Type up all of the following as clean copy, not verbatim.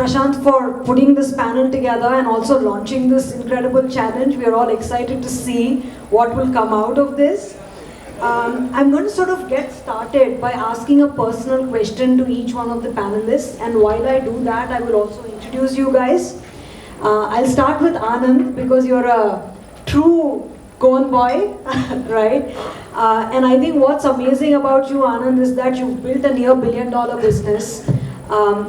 Prashant, for putting this panel together and also launching this incredible challenge. We are all excited to see what will come out of this. I'm going to sort of get started by asking a personal question to each one of the panelists, and while I do that, I will also introduce you guys. I'll start with Anand because you're a true Goan boy, right? And I think what's amazing about you, Anand, is that you've built a near billion-dollar business.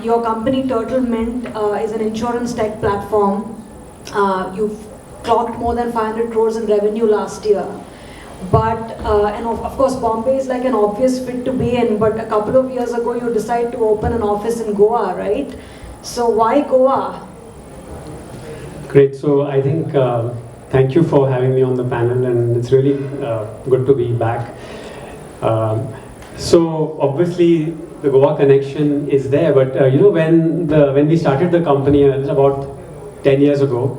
Your company, Turtle Mint, is an insurance tech platform. You've clocked more than 500 crores in revenue last year. But, and of course, Bombay is like an obvious fit to be in, but a couple of years ago, you decided to open an office in Goa, right? So why Goa? Great. So I think, thank you for having me on the panel, and it's really good to be back. So obviously, the Goa connection is there, but when we started the company about 10 years ago,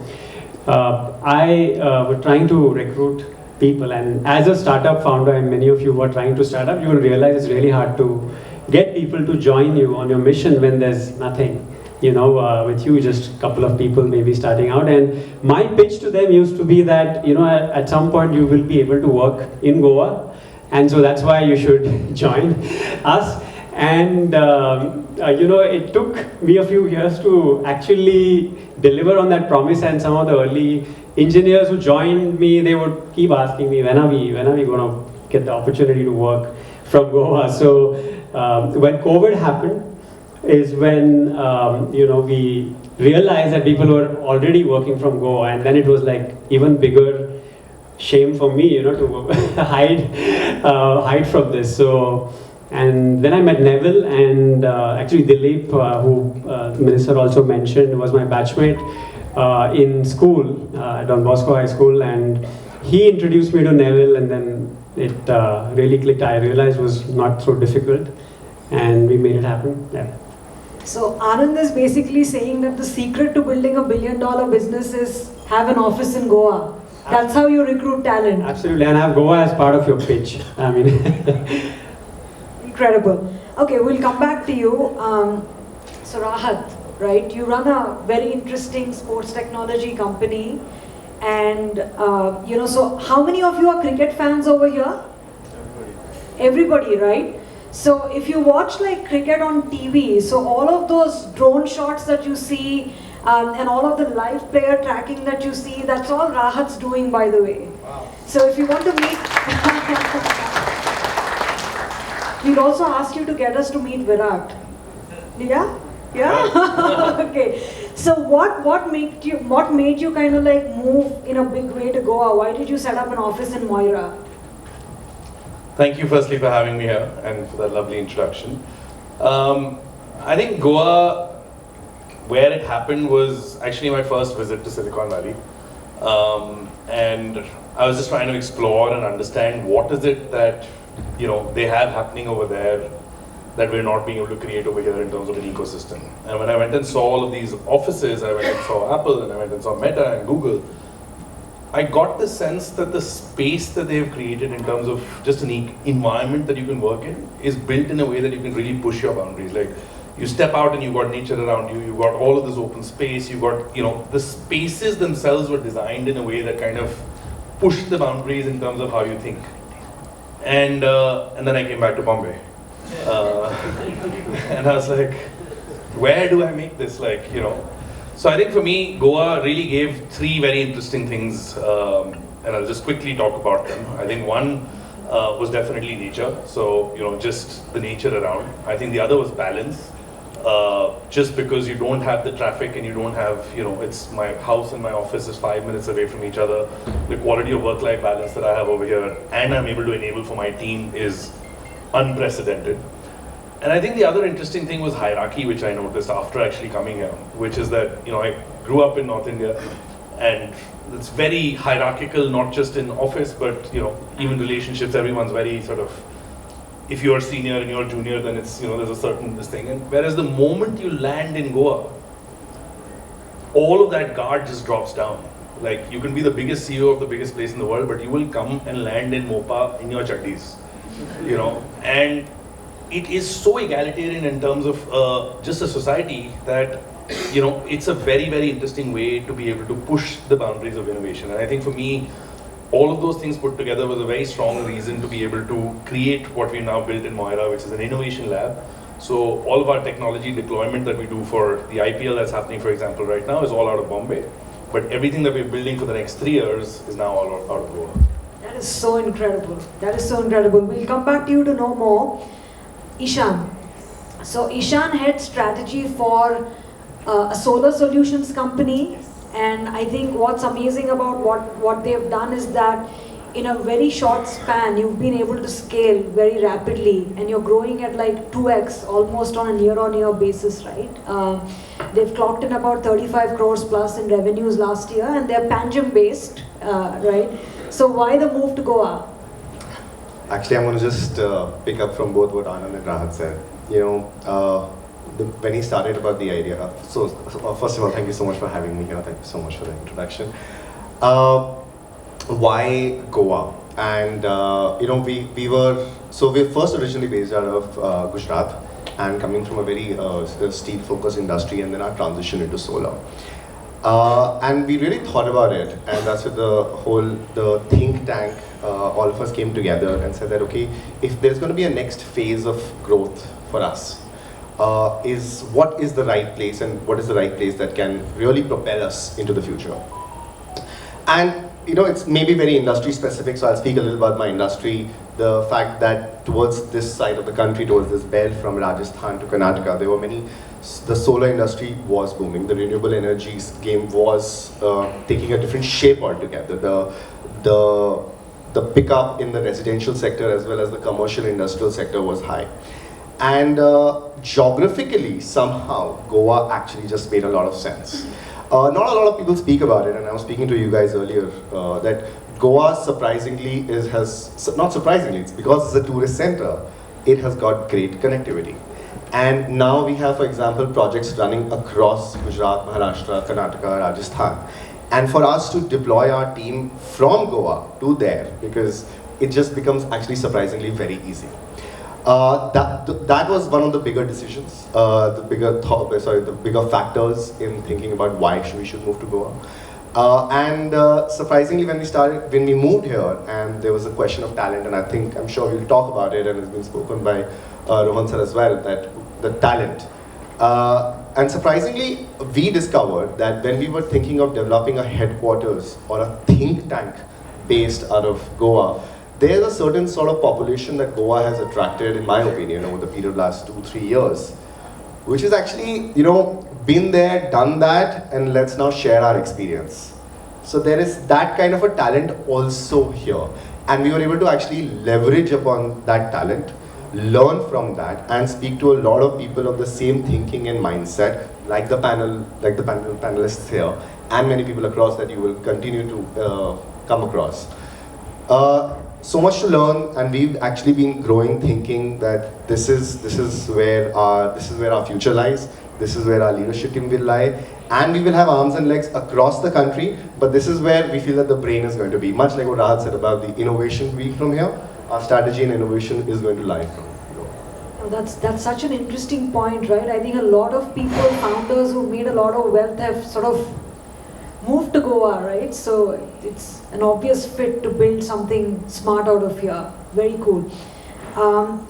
I was trying to recruit people, and as a startup founder, and many of you who are trying to start up, you will realize it's really hard to get people to join you on your mission when there's nothing, with you, just a couple of people maybe starting out. And my pitch to them used to be that, at some point you will be able to work in Goa, and so that's why you should join us. And it took me a few years to actually deliver on that promise, and some of the early engineers who joined me, they would keep asking me, when are we going to get the opportunity to work from Goa? So when COVID happened is when we realized that people were already working from Goa, and then it was like even bigger shame for me, to hide from this. So. And then I met Neville, and actually Dilip, who the minister also mentioned, was my batchmate in school, at Don Bosco High School, and he introduced me to Neville, and then it really clicked. I realized it was not so difficult, and we made it happen. Yeah. So Anand is basically saying that the secret to building $1 billion business is have an office in Goa. That's how you recruit talent. Absolutely, and have Goa as part of your pitch. I mean. Incredible. Okay, we'll come back to you. So Rahat, right? You run a very interesting sports technology company, and so how many of you are cricket fans over here? Everybody, right? So if you watch like cricket on TV, so all of those drone shots that you see, and all of the live player tracking that you see, that's all Rahat's doing, by the way. Wow. So if you want to meet. We'd also ask you to get us to meet Virat. Yeah? Yeah? Okay. So what made you kind of like move in a big way to Goa? Why did you set up an office in Moira? Thank you firstly for having me here and for that lovely introduction. I think Goa, where it happened, was actually my first visit to Silicon Valley. And I was just trying to explore and understand what is it that they have happening over there that we're not being able to create over here in terms of an ecosystem. And when I went and saw all of these offices, I went and saw Apple, and I went and saw Meta and Google, I got the sense that the space that they've created in terms of just an environment that you can work in is built in a way that you can really push your boundaries. Like, you step out and you've got nature around you, you've got all of this open space, you've got, the spaces themselves were designed in a way that kind of push the boundaries in terms of how you think. And then I came back to Bombay. And I was like, where do I make this, So I think for me, Goa really gave three very interesting things, and I'll just quickly talk about them. I think one was definitely nature, so, just the nature around. I think the other was balance. Just because you don't have the traffic and you don't have, it's my house and my office is 5 minutes away from each other. The quality of work-life balance that I have over here and I'm able to enable for my team is unprecedented. And I think the other interesting thing was hierarchy, which I noticed after actually coming here, which is that, I grew up in North India, and it's very hierarchical, not just in office, but, even relationships, everyone's very sort of, if you're senior and you're junior, then it's, there's a certain this thing. And whereas the moment you land in Goa, all of that guard just drops down. Like, you can be the biggest CEO of the biggest place in the world, but you will come and land in Mopa in your chaddis, and it is so egalitarian in terms of just a society that it's a very, very interesting way to be able to push the boundaries of innovation. And I think for me, all of those things put together was a very strong reason to be able to create what we now built in Moira, which is an innovation lab. So all of our technology deployment that we do for the IPL that's happening, for example, right now is all out of Bombay. But everything that we're building for the next 3 years is now all out of Goa. That is so incredible. That is so incredible. We'll come back to you to know more. Ishan. So Ishan heads strategy for a solar solutions company. And I think what's amazing about what they've done is that in a very short span, you've been able to scale very rapidly, and you're growing at like 2x almost on a year-on-year basis, right? They've clocked in about 35 crores plus in revenues last year, and they're Panjim based, right? So why the move to Goa? Actually, I'm going to just pick up from both what Anand and Rahat said. When he started about the idea, so first of all, thank you so much for having me here. Thank you so much for the introduction. Why Goa? And we're first originally based out of Gujarat, and coming from a very steel focused industry, and then our transition into solar. And we really thought about it, and that's where the think tank, all of us came together and said that, okay, if there's going to be a next phase of growth for us, what is the right place, and what is the right place that can really propel us into the future. And it's maybe very industry specific, so I'll speak a little about my industry. The fact that towards this side of the country, towards this belt from Rajasthan to Karnataka, there were the solar industry was booming. The renewable energy game was taking a different shape altogether. The pickup in the residential sector as well as the commercial industrial sector was high. And geographically, somehow, Goa actually just made a lot of sense. Not a lot of people speak about it, and I was speaking to you guys earlier, that Goa surprisingly not surprisingly, it's because it's a tourist center, it has got great connectivity. And now we have, for example, projects running across Gujarat, Maharashtra, Karnataka, Rajasthan. And for us to deploy our team from Goa to there, because it just becomes actually surprisingly very easy. That was one of the bigger decisions, the bigger factors in thinking about why we should move to Goa. And surprisingly, when we moved here, and there was a question of talent, and I'm sure we'll talk about it, and it's been spoken by Rohan sir as well, that the talent. And surprisingly, we discovered that when we were thinking of developing a headquarters or a think tank based out of Goa, there's a certain sort of population that Goa has attracted, in my opinion, over the period of last 2-3 years, which is actually, been there, done that, and let's now share our experience. So there is that kind of a talent also here. And we were able to actually leverage upon that talent, learn from that, and speak to a lot of people of the same thinking and mindset, like the panelists here, and many people across that you will continue to come across. So much to learn, and we've actually been growing, thinking that this is where our future lies. This is where our leadership team will lie, and we will have arms and legs across the country. But this is where we feel that the brain is going to be. Much like what Rahat said about the innovation wheel from here, our strategy and innovation is going to lie from here. Oh, that's such an interesting point, right? I think a lot of people, founders who made a lot of wealth, have sort of moved to Goa, right? So it's an obvious fit to build something smart out of here. Very cool.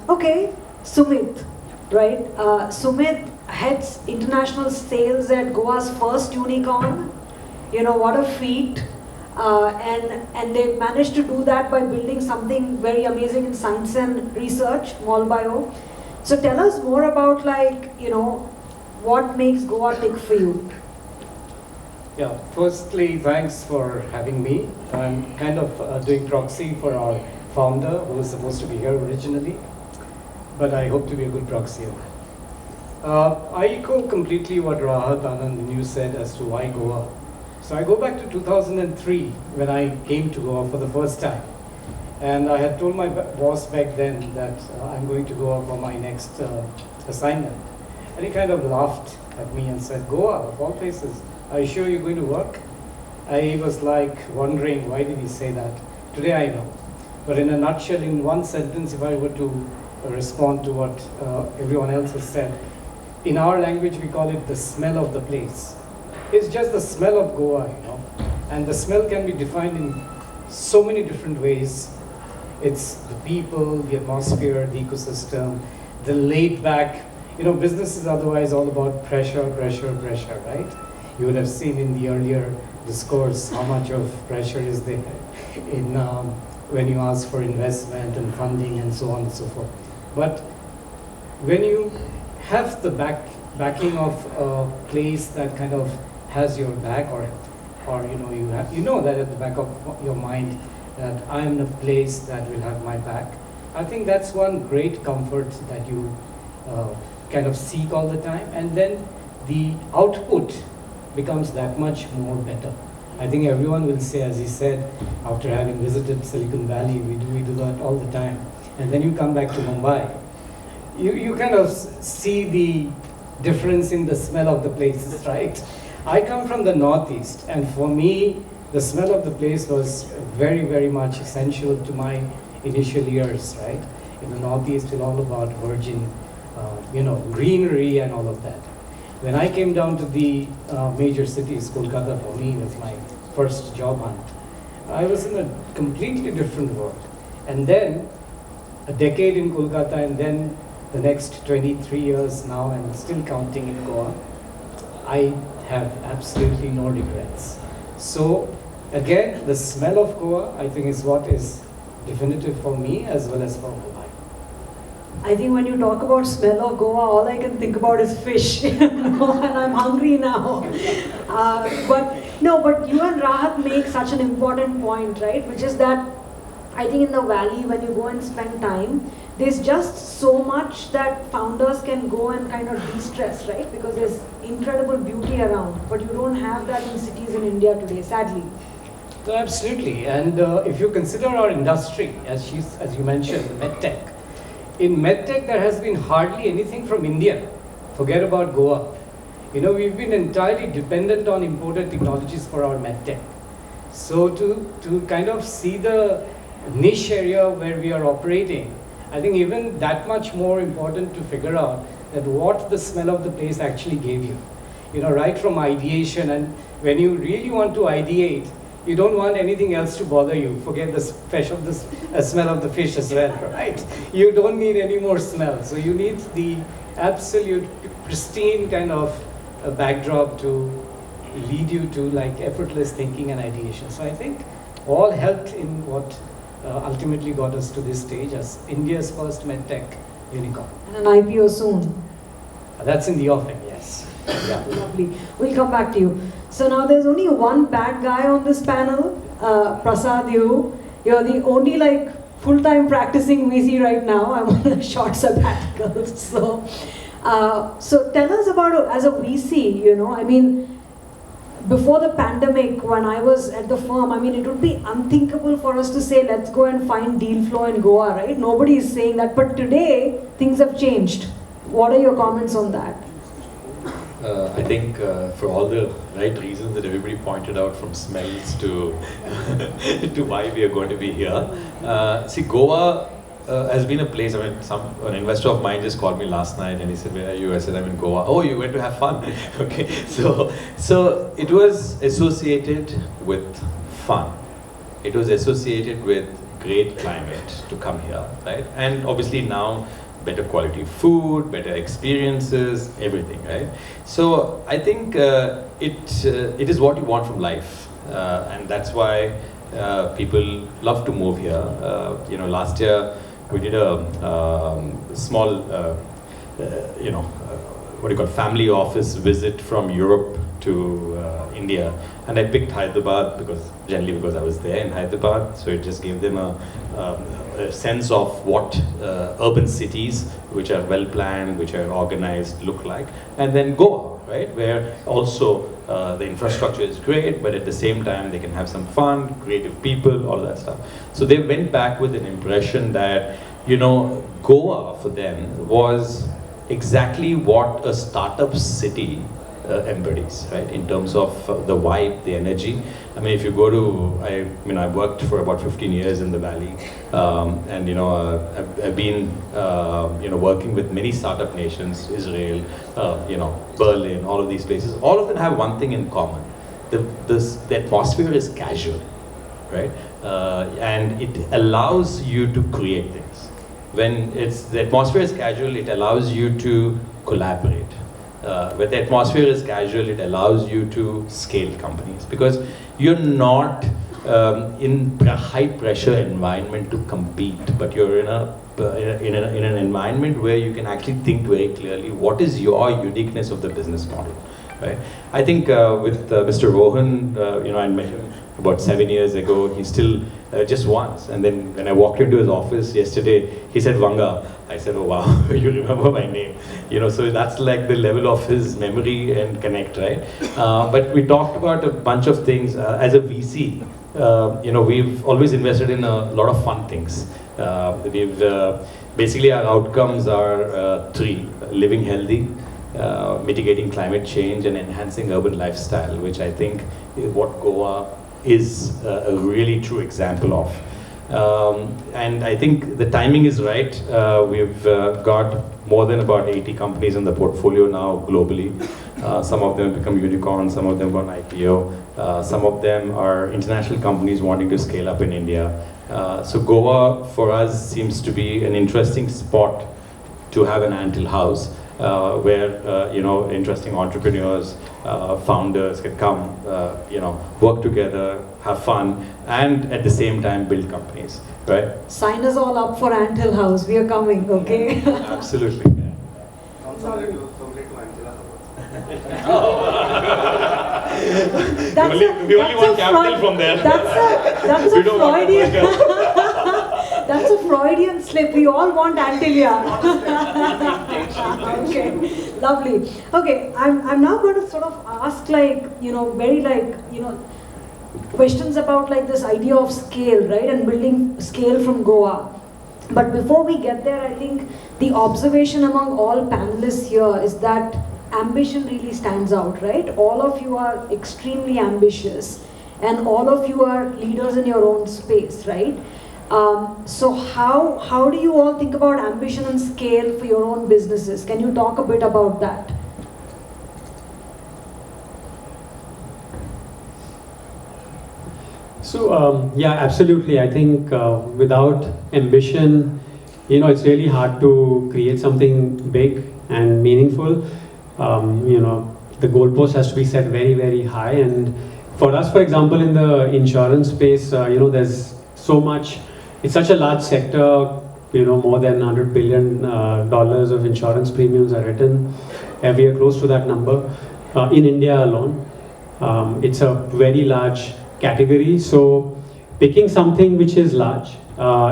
Okay, Sumit, right? Sumit heads international sales at Goa's first unicorn. What a feat. And they managed to do that by building something very amazing in science and research, MolBio. So tell us more about what makes Goa tick for you. Yeah, firstly, thanks for having me. I'm kind of doing proxy for our founder, who was supposed to be here originally, but I hope to be a good proxy. I echo completely what Rahat, Anand, and you said as to why Goa. So I go back to 2003 when I came to Goa for the first time. And I had told my boss back then that I'm going to Goa for my next assignment. And he kind of laughed at me and said, Goa, of all places, are you sure you're going to work? I was like wondering, why did he say that? Today I know. But in a nutshell, in one sentence, if I were to respond to what everyone else has said, in our language we call it the smell of the place. It's just the smell of Goa, you know. And the smell can be defined in so many different ways. It's the people, the atmosphere, the ecosystem, the laid back. You know, business is otherwise all about pressure, pressure, pressure, right? You would have seen in the earlier discourse how much of pressure is there in when you ask for investment and funding and so on and so forth. But when you have the backing of a place that kind of has your back, or you know that at the back of your mind that I am in a place that will have my back. I think that's one great comfort that you kind of seek all the time, and then the output becomes that much more better. I think everyone will say, as he said, after having visited Silicon Valley, we do that all the time. And then you come back to Mumbai, you kind of see the difference in the smell of the places, right? I come from the Northeast, and for me, the smell of the place was very, very much essential to my initial years, right? In the Northeast, it's all about virgin, greenery and all of that. When I came down to the major cities, Kolkata for me was my first job hunt. I was in a completely different world. And then a decade in Kolkata, and then the next 23 years now, and still counting in Goa, I have absolutely no regrets. So again, the smell of Goa, I think, is what is definitive for me as well as for Mumbai. I think when you talk about smell of Goa, all I can think about is fish, and I'm hungry now. But you and Rahat make such an important point, right? Which is that I think in the valley, when you go and spend time, there's just so much that founders can go and kind of de-stress, right? Because there's incredible beauty around, but you don't have that in cities in India today, sadly. No, absolutely, and if you consider our industry, as you mentioned, medtech. In medtech, there has been hardly anything from India. Forget about Goa. You know, we've been entirely dependent on imported technologies for our medtech. So to kind of see the niche area where we are operating, I think even that much more important to figure out that what the smell of the place actually gave you. You know, right from ideation, and when you really want to ideate, you don't want anything else to bother you. Forget the smell of the fish as well, right? You don't need any more smell. So you need the absolute pristine kind of a backdrop to lead you to like effortless thinking and ideation. So I think all helped in what ultimately got us to this stage as India's first medtech unicorn. And an IPO soon. That's in the offing, yes. Yeah. Lovely. We'll come back to you. So now there's only one bad guy on this panel, Prasad, you're the only like full-time practicing VC right now. I'm on a short sabbatical. So tell us about, as a VC, you know, I mean, before the pandemic, when I was at the firm, I mean, it would be unthinkable for us to say, let's go and find deal flow in Goa, right? Nobody is saying that. But today, things have changed. What are your comments on that? I think for all the right reasons that everybody pointed out, from smells to to why we are going to be here. See, Goa has been a place. I mean, an investor of mine just called me last night and he said, "Where are you?" I said, "I'm in Goa." "Oh, you went to have fun?" Okay, so it was associated with fun. It was associated with great climate to come here, right? And obviously now, better quality food, better experiences, everything, right? So I think it is what you want from life, and that's why people love to move here. Last year we did a small, family office visit from Europe to India, and I picked Hyderabad because I was there in Hyderabad, so it just gave them a sense of what urban cities which are well planned, which are organized look like. And then Goa, right, where also the infrastructure is great, but at the same time they can have some fun, creative people, all that stuff. So they went back with an impression that, Goa for them was exactly what a startup city embodies, right? In terms of the vibe, the energy. I mean, if you go to, I worked for about 15 years in the Valley, and I've been, working with many startup nations, Israel, Berlin, all of these places. All of them have one thing in common: the atmosphere is casual, right? And it allows you to create things. When the atmosphere is casual, it allows you to collaborate. When the atmosphere is casual, it allows you to scale companies, because you're not in a high pressure environment to compete, but you're in an environment where you can actually think very clearly what is your uniqueness of the business model, right? I think with Mr. Rohan, I met him about 7 years ago. He's still just once, and then when I walked into his office yesterday, he said Vanga. I said, oh wow, you remember my name, so that's like the level of his memory and connect, right? But we talked about a bunch of things. As a VC, we've always invested in a lot of fun things. Basically our outcomes are three: living healthy, mitigating climate change, and enhancing urban lifestyle, which I think is what Goa is a really true example of. And I think the timing is right. We've got more than about 80 companies in the portfolio now globally. Some of them have become unicorns, some of them gone IPO, some of them are international companies wanting to scale up in India. So Goa for us seems to be an interesting spot to have an Anthill house, where interesting entrepreneurs, founders can come, work together, have fun, and at the same time build companies, right? Sign us all up for Anthill House. We are coming, okay? Absolutely. We only want capital from there. That's a Freudian. That's a Freudian slip. We all want Antilia. Okay, lovely. Okay, I'm now going to sort of ask questions about this idea of scale, right, and building scale from Goa. But before we get there, I think the observation among all panelists here is that ambition really stands out, right? All of you are extremely ambitious, and all of you are leaders in your own space, right? So how do you all think about ambition and scale for your own businesses? Can you talk a bit about that? So yeah, absolutely. I think without ambition, it's really hard to create something big and meaningful. The goalpost has to be set very, very high. And for us, for example, in the insurance space, there's so much. It's such a large sector. More than $100 billion of insurance premiums are written. And we are close to that number in India alone. It's a very large category. So picking something which is large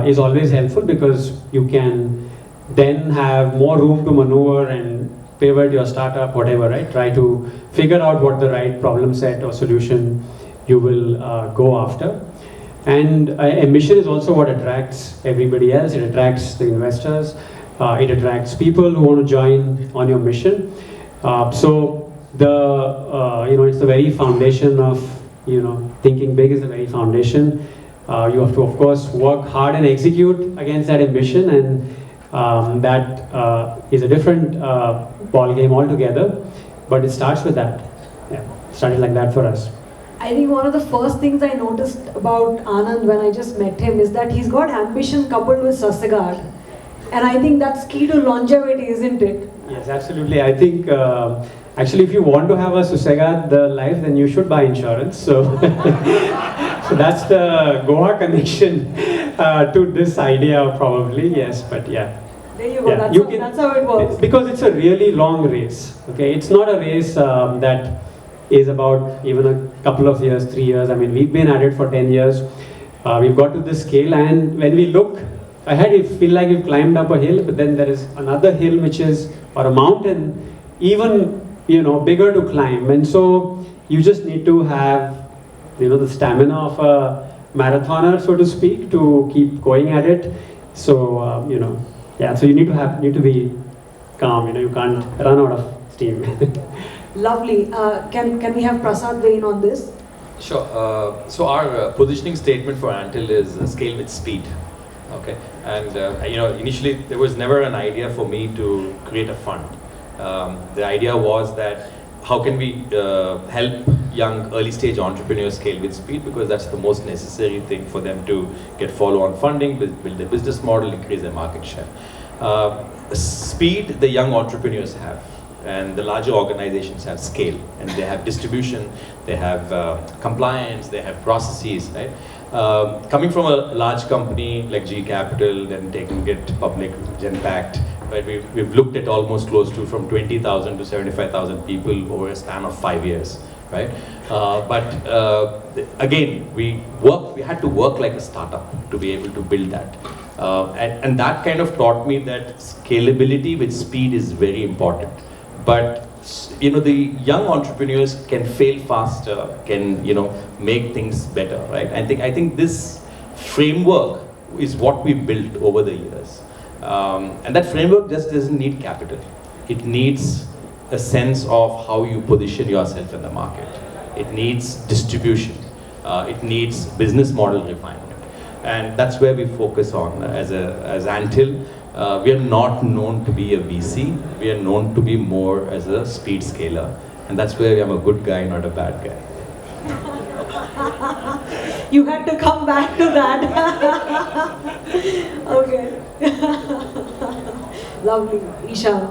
is always helpful, because you can then have more room to maneuver and pivot your startup, whatever, right? Try to figure out what the right problem set or solution you will go after. And ambition is also what attracts everybody else. It attracts the investors. It attracts people who want to join on your mission. So it's the very foundation of, thinking big is the very foundation. You have to, of course, work hard and execute against that ambition, and that is a different ball game altogether. But it starts with that. Yeah, started like that for us. I think one of the first things I noticed about Anand when I just met him is that he's got ambition coupled with Sasagad. And I think that's key to longevity, isn't it? Yes, absolutely. I think actually if you want to have a Susegad life, then you should buy insurance. So, so that's the Goa connection to this idea probably, yes, but yeah. There you go, yeah, that's how it works. Because it's a really long race, okay? It's not a race that is about even a couple of years, 3 years. I mean, we've been at it for 10 years. We've got to this scale, and when we look ahead, you feel like you've climbed up a hill, but then there is another hill or a mountain, even bigger to climb. And so you just need to have the stamina of a marathoner, so to speak, to keep going at it. So yeah, so you need to be calm. You can't run out of steam. Lovely. Can we have Prasad weigh in on this? Sure. So our positioning statement for Antil is scale with speed. Okay. And initially there was never an idea for me to create a fund. The idea was that how can we help young early stage entrepreneurs scale with speed, because that's the most necessary thing for them to get follow-on funding, build their business model, increase their market share. Speed the young entrepreneurs have, and the larger organizations have scale, and they have distribution, they have compliance, they have processes, right? Coming from a large company like G Capital, then taking it public, Genpact, right? We've looked at almost close to from 20,000 to 75,000 people over a span of 5 years, right? Again, we had to work like a startup to be able to build that. And that kind of taught me that scalability with speed is very important. But the young entrepreneurs can fail faster, can make things better, right? I think this framework is what we built over the years, and that framework just doesn't need capital. It needs a sense of how you position yourself in the market. It needs distribution. It needs business model refinement, and that's where we focus on as Antil. We are not known to be a VC. We are known to be more as a speed scaler, and that's where I'm a good guy, not a bad guy. You had to come back to that. Okay. Lovely. Isha.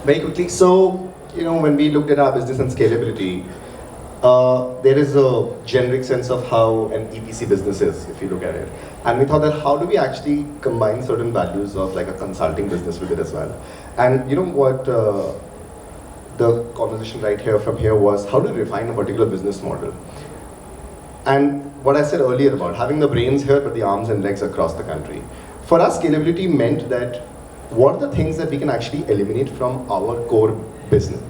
Very quickly, so when we looked at our business and scalability, there is a generic sense of how an EPC business is, if you look at it. And we thought that how do we actually combine certain values of like a consulting business with it as well. And what the conversation right here from here was, how do we refine a particular business model? And what I said earlier about having the brains here but the arms and legs across the country. For us, scalability meant that what are the things that we can actually eliminate from our core business,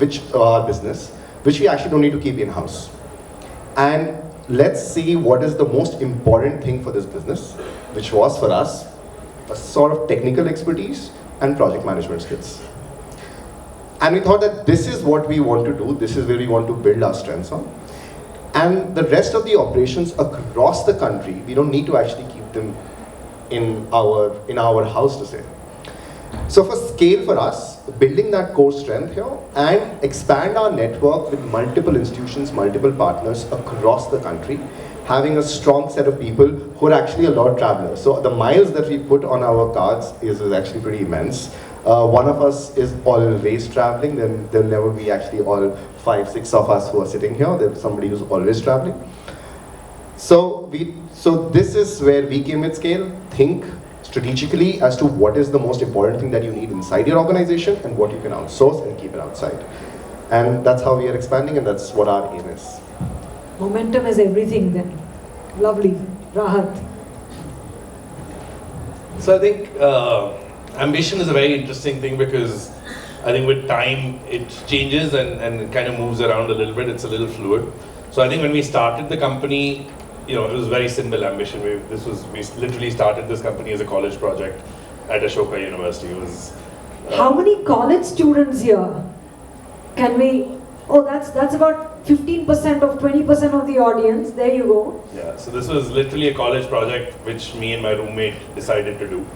which we actually don't need to keep in-house. And let's see what is the most important thing for this business, which was for us a sort of technical expertise and project management skills. And we thought that this is what we want to do, this is where we want to build our strengths on. And the rest of the operations across the country, we don't need to actually keep them in our house to say. So for scale for us, building that core strength here and expand our network with multiple institutions, multiple partners across the country, having a strong set of people who are actually a lot of travelers. So the miles that we put on our cards is actually pretty immense. One of us is always traveling, then there'll never be actually all 5, 6 of us who are sitting here. There's somebody who's always traveling. So this is where we came with scale. Think strategically as to what is the most important thing that you need inside your organization and what you can outsource and keep it outside. And that's how we are expanding, and that's what our aim is. Momentum is everything then. Lovely. Rahat. So I think ambition is a very interesting thing, because I think with time it changes and it kind of moves around a little bit. It's a little fluid. So I think when we started the company, it was very simple ambition. We literally started this company as a college project at Ashoka University. It was. How many college students here? Can we? Oh, that's about 15% of 20% of the audience. There you go. Yeah. So this was literally a college project which me and my roommate decided to do,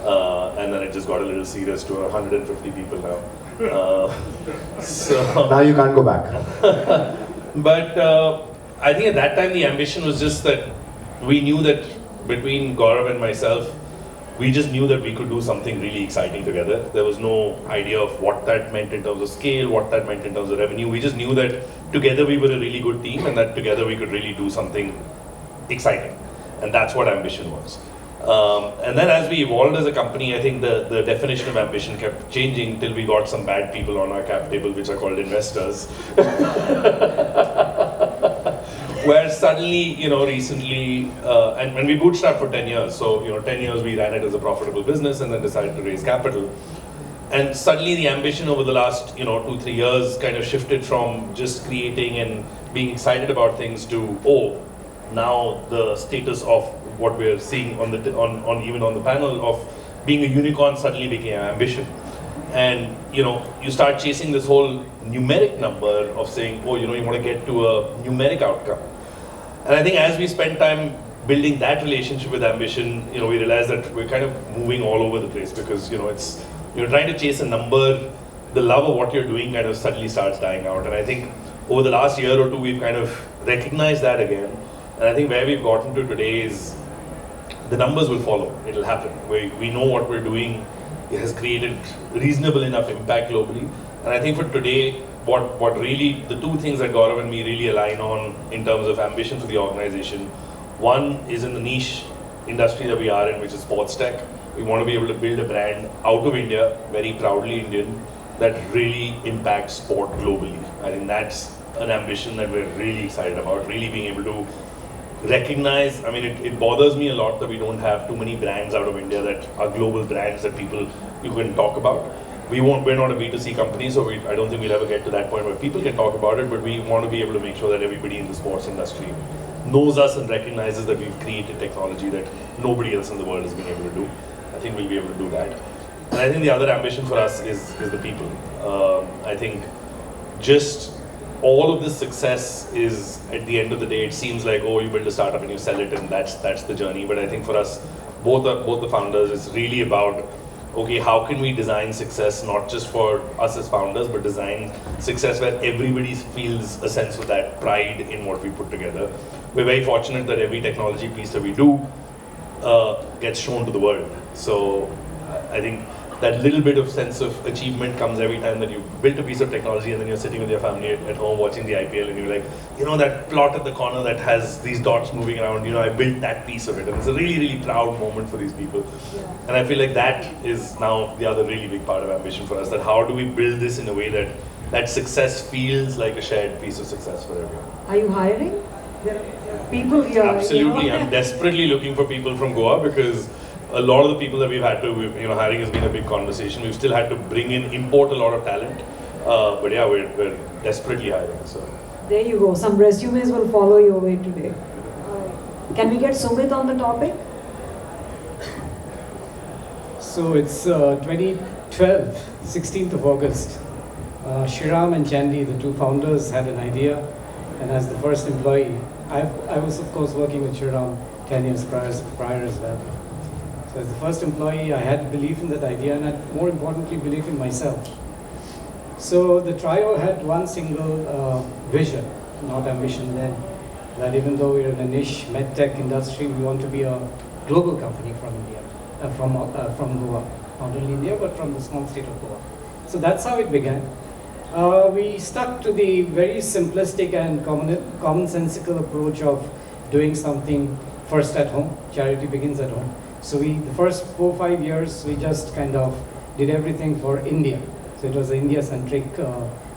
and then it just got a little serious to 150 people now. So now you can't go back. But. I think at that time the ambition was just that we knew that between Gaurav and myself, we just knew that we could do something really exciting together. There was no idea of what that meant in terms of scale, what that meant in terms of revenue. We just knew that together we were a really good team, and that together we could really do something exciting. And that's what ambition was. And then as we evolved as a company, I think the definition of ambition kept changing till we got some bad people on our cap table, which are called investors. Where suddenly, recently, and when we bootstrapped for 10 years, so 10 years we ran it as a profitable business and then decided to raise capital. And suddenly the ambition over the last 2-3 years kind of shifted from just creating and being excited about things to, now the status of what we're seeing even on the panel of being a unicorn suddenly became ambition. And you start chasing this whole numeric number of saying, oh, you want to get to a numeric outcome. And I think as we spend time building that relationship with ambition, we realize that we're kind of moving all over the place because, it's, trying to chase a number, the love of what you're doing kind of suddenly starts dying out. And I think over the last year or two, we've kind of recognized that again. And I think where we've gotten to today is the numbers will follow. It'll happen. We know what we're doing. It has created reasonable enough impact globally. And I think for today, what really, the two things that Gaurav and me really align on in terms of ambition for the organization, one is in the niche industry that we are in, which is sports tech. We want to be able to build a brand out of India, very proudly Indian, that really impacts sport globally. I think that's an ambition that we're really excited about, really being able to recognize. It bothers me a lot that we don't have too many brands out of India that are global brands that you can talk about. We're not a B2C company, so I don't think we'll ever get to that point where people can talk about it, but we want to be able to make sure that everybody in the sports industry knows us and recognizes that we've created technology that nobody else in the world has been able to do. I think we'll be able to do that. And I think the other ambition for us is the people. I think just all of this success is, at the end of the day, it seems like, oh, you build a startup and you sell it and that's the journey. But I think for us, both the founders, it's really about, okay, how can we design success not just for us as founders, but design success where everybody feels a sense of that pride in what we put together. We're very fortunate that every technology piece that we do gets shown to the world. So I think that little bit of sense of achievement comes every time that you built a piece of technology and then you're sitting with your family at home watching the IPL and you're like, that plot at the corner that has these dots moving around, I built that piece of it. And it's a really, really proud moment for these people. Yeah. And I feel like that is now the other really big part of ambition for us, that how do we build this in a way that success feels like a shared piece of success for everyone. Are you hiring? There are people here. Absolutely. I'm desperately looking for people from Goa because a lot of the people that we've had to, hiring has been a big conversation. We've still had to import a lot of talent. But yeah, we're desperately hiring. So there you go. Some resumes will follow your way today. Can we get Sumit on the topic? So it's 2012, 16th of August. Shriram and Chandy, the two founders, had an idea. And as the first employee, I was of course working with Shriram 10 years prior as well. So as the first employee, I had belief in that idea and I, more importantly, belief in myself. So the trio had one single vision, not ambition then, that even though we're in a niche medtech industry, we want to be a global company from India, from Goa. Not only India, but from the small state of Goa. So that's how it began. We stuck to the very simplistic and commonsensical approach of doing something first at home. Charity begins at home. So the first 4 or 5 years, we just kind of did everything for India. So it was an India-centric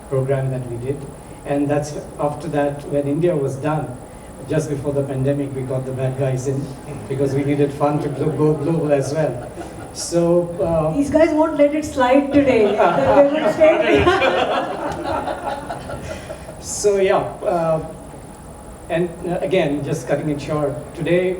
program that we did. And that's after that, when India was done, just before the pandemic, we got the bad guys in because we needed fun to go global as well. So these guys won't let it slide today. They will stay. So yeah, and again, just cutting it short. Today,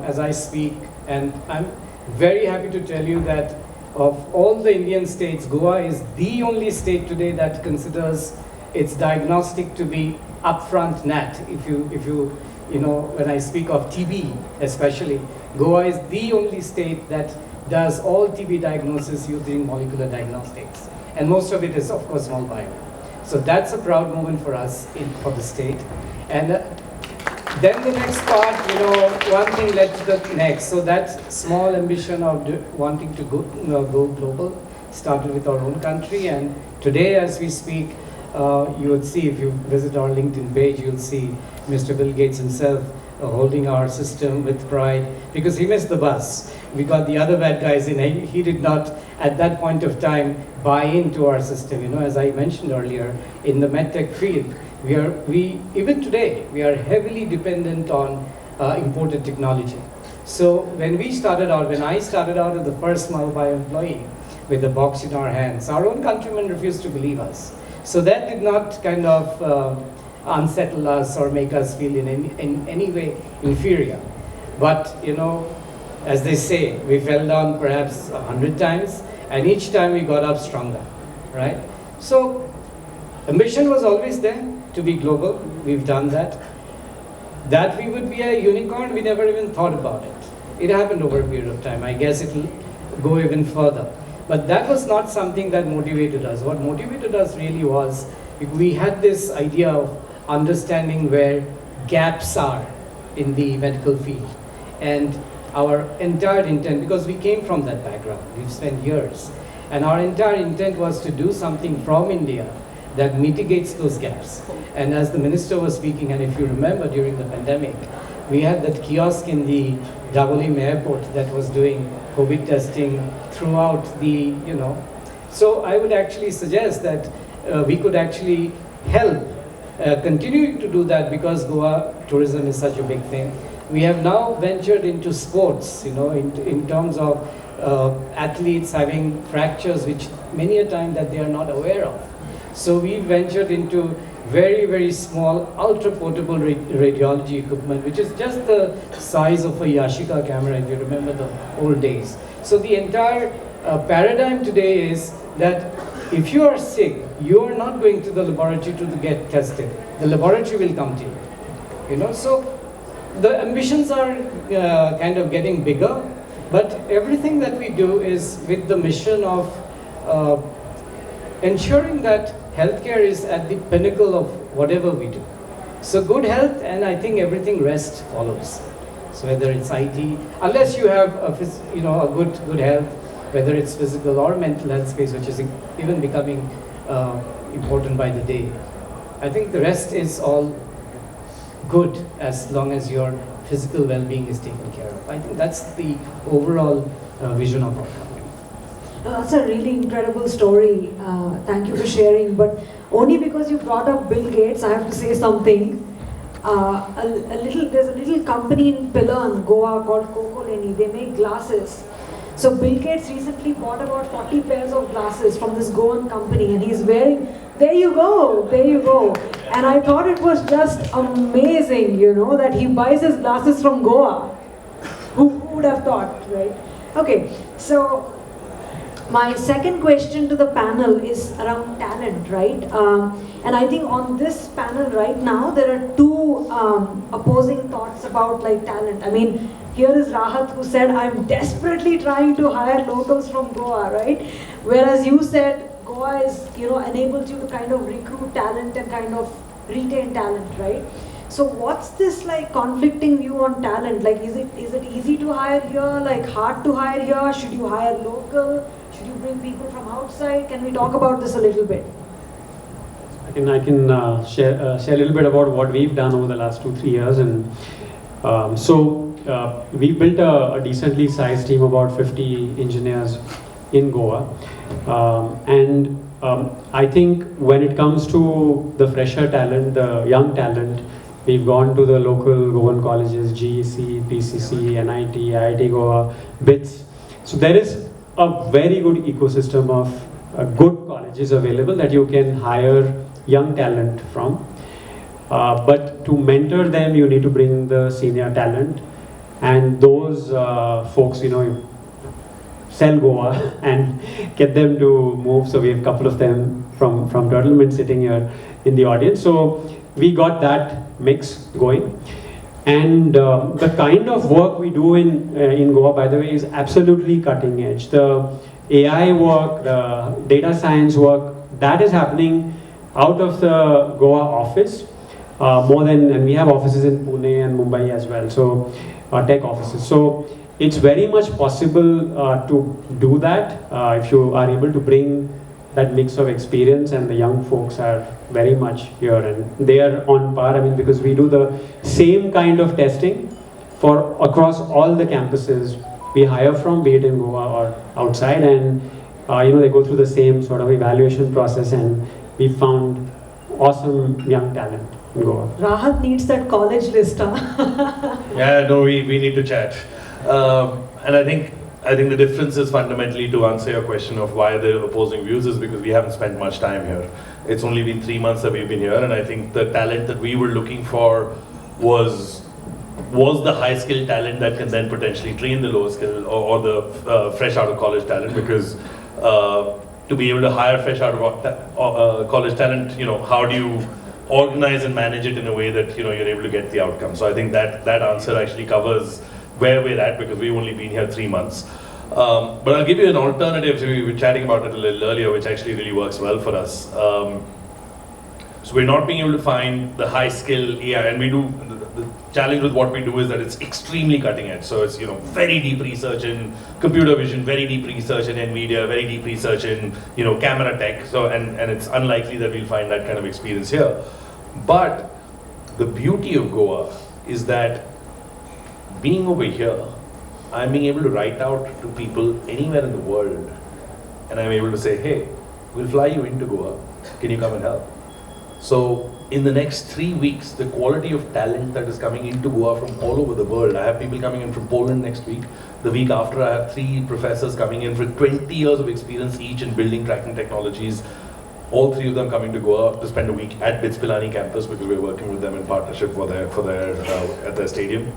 as I speak, and I'm very happy to tell you that of all the Indian states, Goa is the only state today that considers its diagnostic to be upfront NAT. If you when I speak of TB especially, Goa is the only state that does all TB diagnosis using molecular diagnostics. And most of it is, of course, small bio. So that's a proud moment for us for the state. And then the next part, one thing led to the next. So that small ambition of wanting to go global started with our own country. And today, as we speak, you would see, if you visit our LinkedIn page, you'll see Mr. Bill Gates himself holding our system with pride because he missed the bus. We got the other bad guys in. He did not, at that point of time, buy into our system. As I mentioned earlier, in the medtech field, even today, we are heavily dependent on imported technology. So when I started out as the first small bio employee with the box in our hands, our own countrymen refused to believe us. So that did not kind of unsettle us or make us feel in any way inferior. But, as they say, we fell down perhaps 100 times, and each time we got up stronger, right? So ambition was always there to be global. We've done that. That we would be a unicorn, we never even thought about it. It happened over a period of time. I guess it will go even further. But that was not something that motivated us. What motivated us really was we had this idea of understanding where gaps are in the medical field. And our entire intent, because we came from that background, we've spent years, and our entire intent was to do something from India that mitigates those gaps. And as the minister was speaking, and if you remember during the pandemic, we had that kiosk in the Dabolim airport that was doing COVID testing throughout the, So I would actually suggest that we could actually help continuing to do that, because Goa tourism is such a big thing. We have now ventured into sports, in terms of athletes having fractures, which many a time that they are not aware of. So we ventured into very, very small, ultra-portable radiology equipment, which is just the size of a Yashica camera, if you remember the old days. So the entire paradigm today is that if you are sick, you are not going to the laboratory to get tested. The laboratory will come to you. So the ambitions are kind of getting bigger, but everything that we do is with the mission of ensuring that healthcare is at the pinnacle of whatever we do. So good health, and I think everything rest follows. So whether it's IT, unless you have a good health, whether it's physical or mental health space, which is even becoming important by the day, I think the rest is all good as long as your physical well-being is taken care of. I think that's the overall vision of our company. That's a really incredible story. Thank you for sharing. But only because you brought up Bill Gates, I have to say something. There's a little company in Pillan, Goa, called Kokoleni. They make glasses. So Bill Gates recently bought about 40 pairs of glasses from this Goan company, and he's wearing. There you go. And I thought it was just amazing, that he buys his glasses from Goa. Who would have thought, right? Okay, so my second question to the panel is around talent, right? And I think on this panel right now, there are two opposing thoughts about talent. I mean, here is Rahat, who said, I'm desperately trying to hire locals from Goa, right? Whereas you said Goa is, enables you to kind of recruit talent and kind of retain talent, right? So what's this conflicting view on talent? Is it easy to hire here? Hard to hire here? Should you hire local? Should you bring people from outside? Can we talk about this a little bit? I can share a little bit about what we've done over the last 2-3 years, and we built a decently sized team, about 50 engineers in Goa, and I think when it comes to the fresher talent, the young talent, we've gone to the local Goan colleges, GEC, PCC, NIT, IIT Goa, BITS. So there is a very good ecosystem of good colleges available that you can hire young talent from. But to mentor them, you need to bring the senior talent, and those folks, sell Goa and get them to move. So we have a couple of them from Turtlemint sitting here in the audience. So we got that mix going. And the kind of work we do in Goa, by the way, is absolutely cutting edge. The AI work, the data science work, that is happening out of the Goa office and we have offices in Pune and Mumbai as well, so tech offices. So it's very much possible to do that if you are able to bring that mix of experience, and the young folks are very much here and they are on par. I mean, because we do the same kind of testing for across all the campuses we hire from, be it in Goa or outside, and they go through the same sort of evaluation process, and we found awesome young talent in Goa. Rahat needs that college list, huh? Yeah, no, we need to chat. And I think the difference is fundamentally, to answer your question of why the opposing views, is because we haven't spent much time here. It's only been 3 months that we've been here, and I think the talent that we were looking for was the high skill talent that can then potentially train the lower skill or the fresh out of college talent, because to be able to hire fresh out of college talent, how do you organize and manage it in a way that you're able to get the outcome? So I think that answer actually covers where we're at, because we've only been here 3 months. But I'll give you an alternative. We were chatting about it a little earlier, which actually really works well for us. So we're not being able to find the high skill AI, and the challenge with what we do is that it's extremely cutting edge. So it's very deep research in computer vision, very deep research in NVIDIA, very deep research in camera tech. So and it's unlikely that we'll find that kind of experience here. But the beauty of Goa is that being over here, I'm being able to write out to people anywhere in the world, and I'm able to say, hey, we'll fly you into Goa. Can you come and help? So in the next 3 weeks, the quality of talent that is coming into Goa from all over the world. I have people coming in from Poland next week. The week after, I have 3 professors coming in for 20 years of experience each in building tracking technologies. All 3 of them coming to Goa to spend a week at BITS Pilani campus, because we're working with them in partnership at their stadium.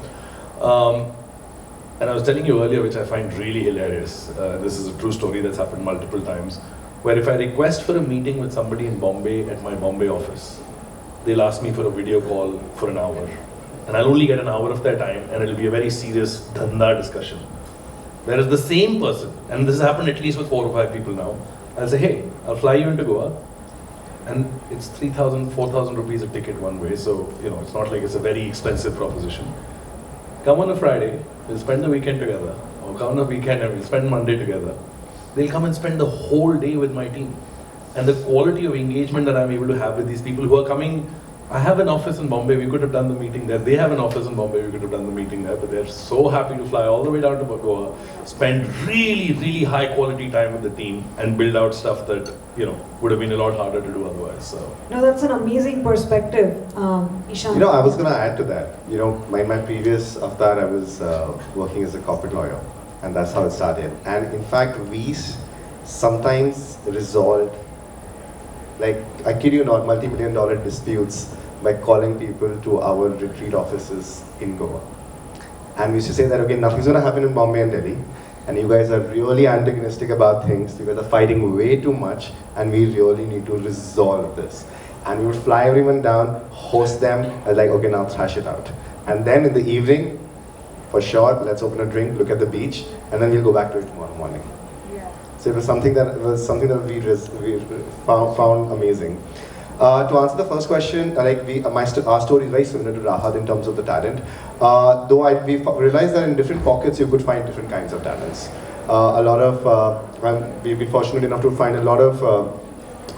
And I was telling you earlier, which I find really hilarious. This is a true story that's happened multiple times, where if I request for a meeting with somebody in Bombay at my Bombay office, they'll ask me for a video call for an hour. And I'll only get an hour of their time, and it'll be a very serious dhanda discussion. Whereas the same person, and this has happened at least with 4 or 5 people now, I'll say, hey, I'll fly you into Goa, and it's 3,000, 4,000 rupees a ticket one way, so it's not like it's a very expensive proposition. Come on a Friday, we'll spend the weekend together, or come on a weekend and we'll spend Monday together. They'll come and spend the whole day with my team. And the quality of engagement that I'm able to have with these people who are coming, I have an office in Bombay, we could have done the meeting there. They have an office in Bombay, we could have done the meeting there, but they're so happy to fly all the way down to Goa, spend really, really high quality time with the team, and build out stuff that, would have been a lot harder to do otherwise. So. No, that's an amazing perspective, Ishan. I was going to add to that. In my previous avatar, I was working as a corporate lawyer, and that's how it started. And in fact, we sometimes resolved, like, I kid you not, multi-million-dollar disputes by calling people to our retreat offices in Goa. And we used to say that, okay, nothing's going to happen in Bombay and Delhi, and you guys are really antagonistic about things, you guys are fighting way too much, and we really need to resolve this. And we would fly everyone down, host them, and like, okay, now thrash it out. And then in the evening, for sure, let's open a drink, look at the beach, and then we'll go back to it tomorrow morning. So it was something that we found amazing. To answer the first question, our story is very similar to Rahat in terms of the talent. Though we realized that in different pockets you could find different kinds of talents. We've been fortunate enough to find a lot of.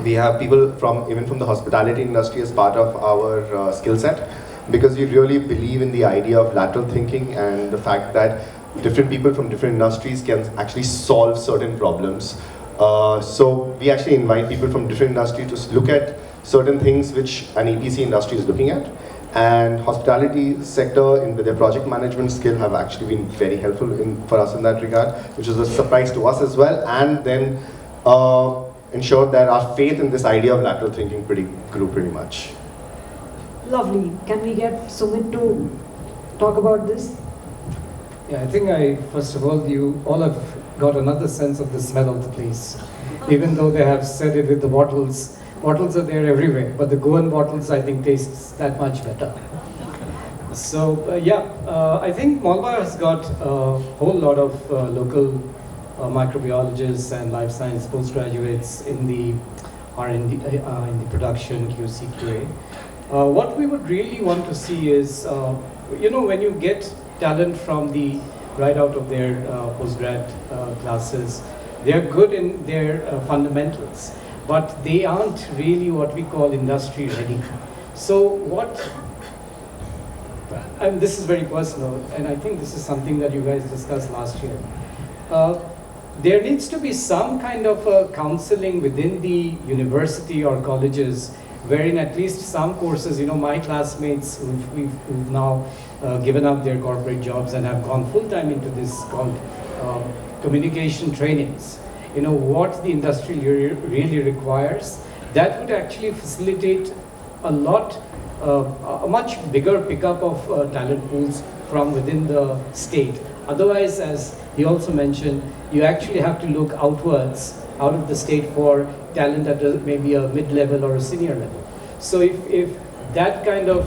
We have people even from the hospitality industry as part of our skill set, because we really believe in the idea of lateral thinking and the fact that different people from different industries can actually solve certain problems. So we actually invite people from different industries to look at certain things which an EPC industry is looking at. And hospitality sector with their project management skill have actually been very helpful for us in that regard, which is a surprise to us as well. And then ensured that our faith in this idea of lateral thinking grew pretty much. Lovely. Can we get Sumit to talk about this? Yeah, I think first of all, you all have got another sense of the smell of the place. Even though they have said it with the bottles, bottles are there everywhere, but the Goan bottles, I think, tastes that much better. So, I think Malabar has got a whole lot of local microbiologists and life science postgraduates in the R&D, in the production, QC, QA. What we would really want to see is, when you get talent from right out of their postgrad classes, they are good in their fundamentals, but they aren't really what we call industry ready. So and this is very personal, and I think this is something that you guys discussed last year. There needs to be some kind of counseling within the university or colleges, wherein at least some courses, my classmates who've now given up their corporate jobs and have gone full-time into this called communication trainings, what the industry really requires, that would actually facilitate a much bigger pickup of talent pools from within the state. Otherwise, as he also mentioned, you actually have to look outwards out of the state for talent at maybe a mid-level or a senior level. So if that kind of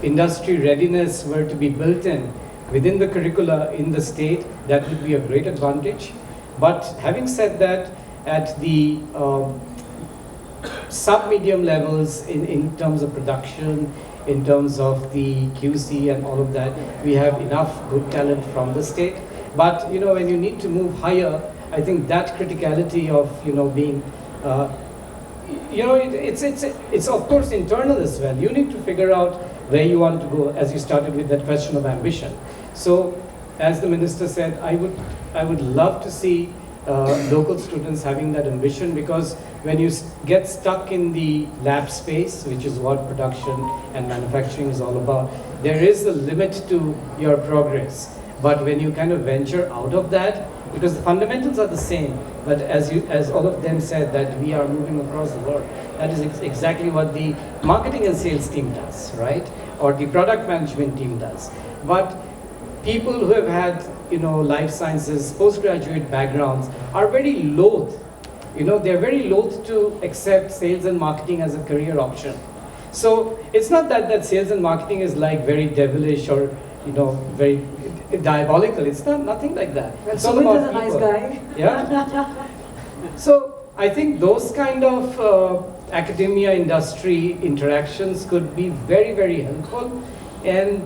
industry readiness were to be built in within the curricula in the state, that would be a great advantage. But having said that, at the sub-medium levels in terms of production, in terms of the QC and all of that, we have enough good talent from the state. But when you need to move higher, I think that criticality of being it's of course internal as well. You need to figure out where you want to go, as you started with that question of ambition. So as the minister said, I would love to see local students having that ambition, because when you get stuck in the lab space, which is what production and manufacturing is all about, there is a limit to your progress. But when you kind of venture out of that, because the fundamentals are the same, but as all of them said, that we are moving across the world, that is exactly what the marketing and sales team does, right? Or the product management team does. But people who have had life sciences postgraduate backgrounds are very loath. They're very loath to accept sales and marketing as a career option. So it's not that sales and marketing is like very devilish or very diabolical. It's nothing like that. It's all Sumit about is a nice people. guy. Yeah. So I think those kind of academia industry interactions could be very, very helpful. And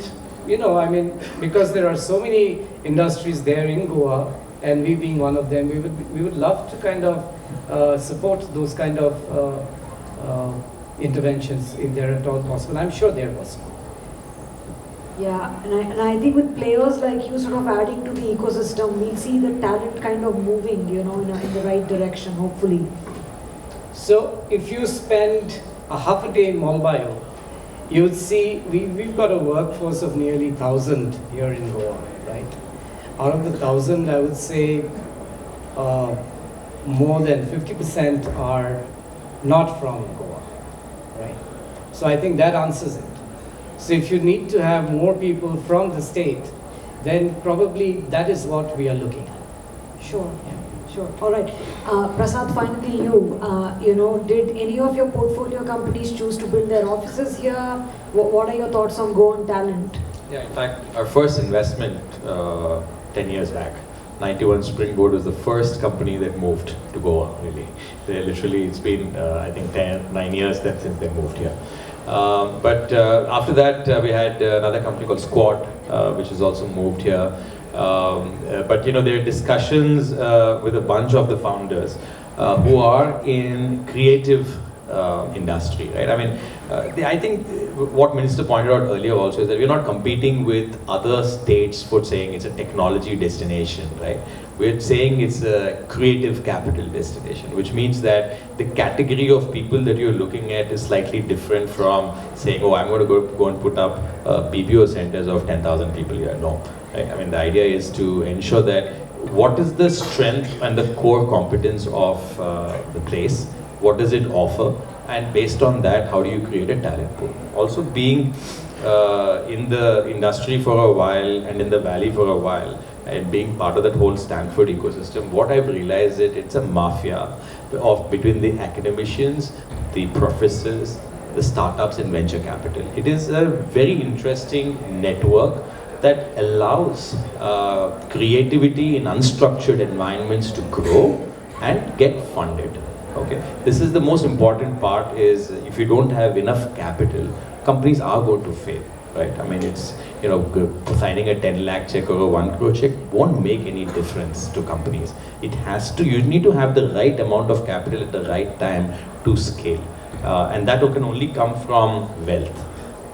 because there are so many industries there in Goa, and we being one of them, we would love to kind of support those kind of interventions if they're at all possible. I'm sure they're possible. Yeah, and I think with players like you sort of adding to the ecosystem, we'll see the talent kind of moving, in the right direction, hopefully. So if you spend a half a day in Mumbai, you would see we've got a workforce of nearly 1,000 here in Goa, right? Out of the 1,000, I would say more than 50% are not from Goa, right? So I think that answers it. So if you need to have more people from the state, then probably that is what we are looking at. Sure. Sure. All right. Prasad, finally did any of your portfolio companies choose to build their offices here? What are your thoughts on Go on Talent? Yeah, in fact, our first investment 10 years back, 91 Springboard was the first company that moved to Goa, really. It's been, I think, 9 years since they moved here. But after that, we had another company called Squad, which has also moved here. But there are discussions with a bunch of the founders who are in creative industry, right? I mean, I think what Minister pointed out earlier also is that we're not competing with other states for saying it's a technology destination, right? We're saying it's a creative capital destination, which means that the category of people that you're looking at is slightly different from saying, oh, I'm going to go and put up BPO centers of 10,000 people here. No. Right? I mean, the idea is to ensure that what is the strength and the core competence of the place, what does it offer, and based on that, how do you create a talent pool? Also, being in the industry for a while and in the valley for a while, and being part of that whole Stanford ecosystem, what I've realized is it's a mafia between the academicians, the professors, the startups and venture capital. It is a very interesting network that allows creativity in unstructured environments to grow and get funded. Okay, this is the most important part. Is if you don't have enough capital, companies are going to fail, right? I mean, it's signing a 10 lakh check or a 1 crore check won't make any difference to companies. You need to have the right amount of capital at the right time to scale, and that can only come from wealth.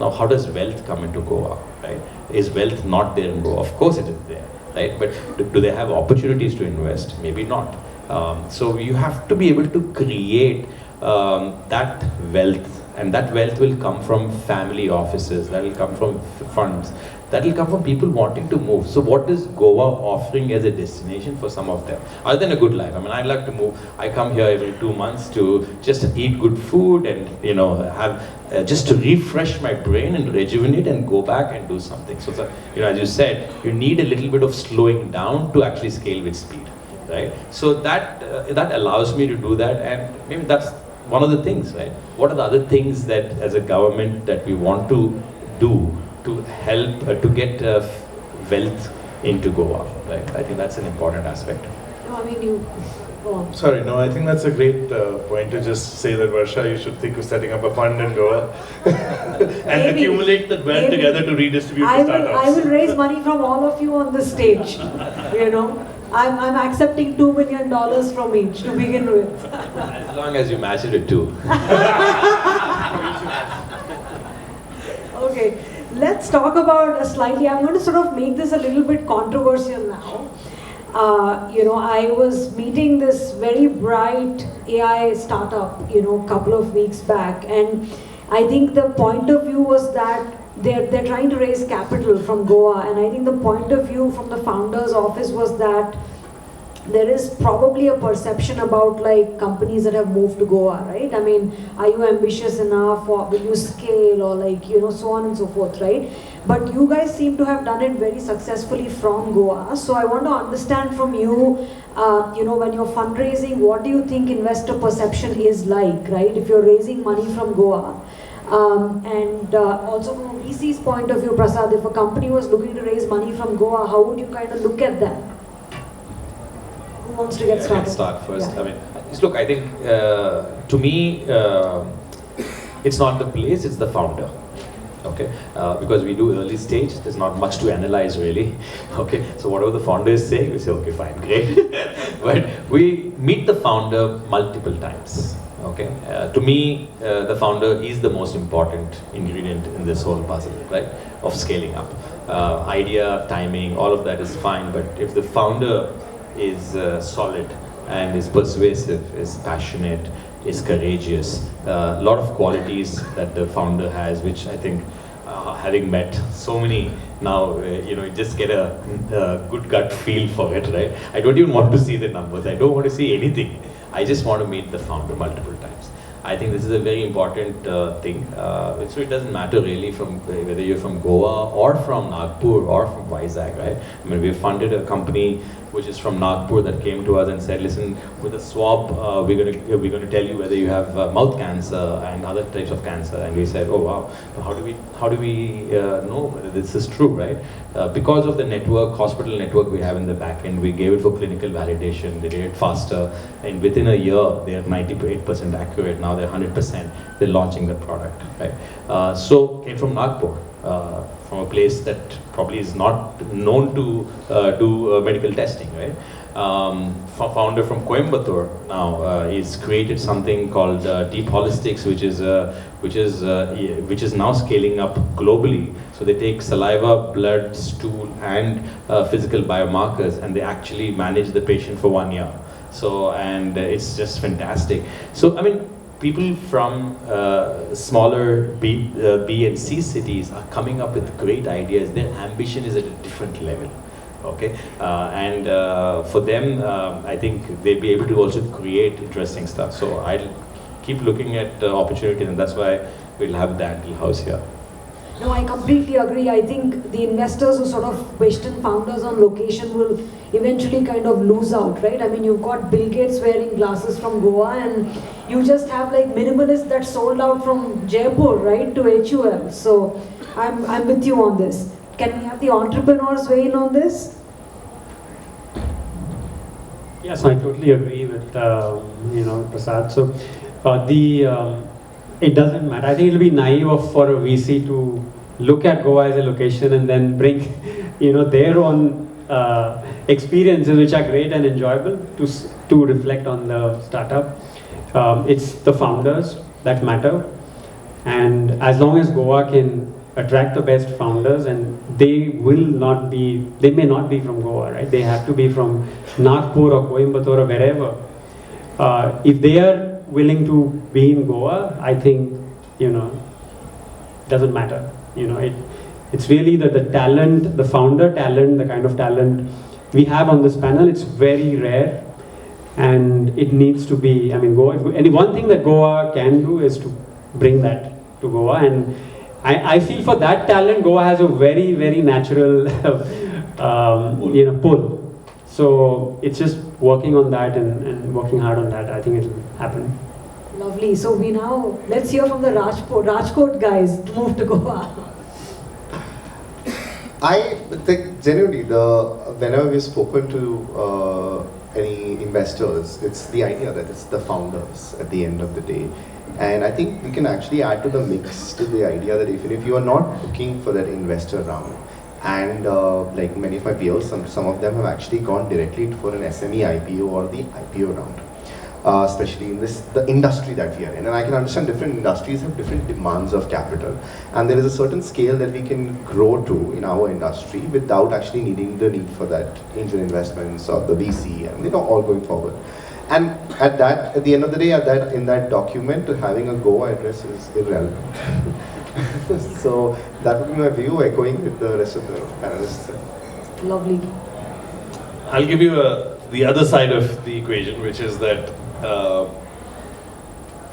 Now, how does wealth come into Goa, right? Is wealth not there in Goa? Of course it is there, right? But do they have opportunities to invest? Maybe not. So you have to be able to create that wealth, and that wealth will come from family offices, that will come from funds, that will come from people wanting to move. So what is Goa offering as a destination for some of them? Other than a good life. I mean, I'd like to move. I come here every 2 months to just eat good food and have just to refresh my brain and rejuvenate and go back and do something. So as you said, you need a little bit of slowing down to actually scale with speed. right? So that allows me to do that, and maybe that's one of the things, right? What are the other things that as a government that we want to do to help to get wealth into Goa, right? I think that's an important aspect. No, I mean, you go on. Sorry, no, I think that's a great point to just say that Varsha, you should think of setting up a fund in Goa and Maybe. accumulate that wealth Maybe. together to redistribute I to will, startups. I will raise money from all of you on the stage. You know, I'm accepting $2 million from each to begin with. As long as you match it with two. Okay, let's talk about a slightly, I'm going to sort of make this a little bit controversial now. You know, I was meeting this very bright AI startup, you know, a couple of weeks back, and I think the point of view was that they're trying to raise capital from Goa, and I think the point of view from the founder's office was that there is probably a perception about like companies that have moved to Goa, right? I mean, are you ambitious enough, or will you scale, or like, you know, so on and so forth, right? But you guys seem to have done it very successfully from Goa. So I want to understand from you, you know, when you're fundraising, what do you think investor perception is like, right? If you're raising money from Goa. And also from a VC's point of view, Prasad, if a company was looking to raise money from Goa, how would you kind of look at that? Who wants to get started? I can start first. Yeah. I mean, look, I think to me, it's not the place, it's the founder. Okay, because we do early stage, there's not much to analyze really. Okay, so whatever the founder is saying, we say, okay, fine, great. But we meet the founder multiple times. Okay, to me, the founder is the most important ingredient in this whole puzzle, right? Of scaling up. Idea, timing, all of that is fine, but if the founder is solid and is persuasive, is passionate, is courageous, a lot of qualities that the founder has, which I think, having met so many now, you know, you just get a good gut feel for it, right? I don't even want to see the numbers. I don't want to see anything. I just want to meet the founder multiple times. I think this is a very important thing. So it doesn't matter really from whether you're from Goa or from Nagpur or from Vizag, right? I mean, we funded a company which is from Nagpur that came to us and said, listen, with a swab, we're going to tell you whether you have mouth cancer and other types of cancer. And we said, oh wow, how do we know whether this is true, right? Because of the network, hospital network we have in the back end, we gave it for clinical validation. They did it faster, and within a year they are 98% accurate. Now they're 100%. They're launching the product, right? So came from Nagpur. From a place that probably is not known to do medical testing, right? Founder from Coimbatore now is created something called Deep Holistics, which is now scaling up globally. So they take saliva, blood, stool, and physical biomarkers, and they actually manage the patient for 1 year. So, and it's just fantastic. So, I mean, people from smaller B and C cities are coming up with great ideas. Their ambition is at a different level. Okay, and for them, I think they'll be able to also create interesting stuff. So I'll keep looking at opportunities, and that's why we'll have the Antle House here. No, I completely agree. I think the investors who sort of question founders on location will eventually kind of lose out, right? I mean, you've got Bill Gates wearing glasses from Goa, and you just have like minimalists that sold out from Jaipur, right, to HUL. So I'm with you on this. Can we have the entrepreneurs weigh in on this? Yes, I totally agree with you know, Prasad. So it doesn't matter. I think it'll be naive for a VC to look at Goa as a location and then bring, you know, their own experiences, which are great and enjoyable, to reflect on the startup. It's the founders that matter, and as long as Goa can attract the best founders, and they may not be from Goa, right? They have to be from Nagpur or Coimbatore or wherever. If they are willing to be in Goa, I think, you know, doesn't matter. You know, it's really the talent, the founder talent, the kind of talent we have on this panel. It's very rare, and it needs to be. I mean, Goa. And one thing that Goa can do is to bring that to Goa, and I feel for that talent, Goa has a very, very natural, you know, pull. So it's just working on that and working hard on that. I think it will happen. Lovely. So let's hear from the Rajkot guys to move to Goa. I think genuinely, whenever we've spoken to any investors, it's the idea that it's the founders at the end of the day. And I think we can actually add to the mix to the idea that even if you are not looking for that investor round, and like many of my peers, some of them have actually gone directly for an SME IPO or the IPO round. Especially in the industry that we are in. And I can understand different industries have different demands of capital. And there is a certain scale that we can grow to in our industry without actually needing the need for that angel investments or the VC and all going forward. And at the end of the day, in that document, having a Goa address is irrelevant. So that would be my view, echoing with the rest of the panelists. Lovely. I'll give you the other side of the equation, which is that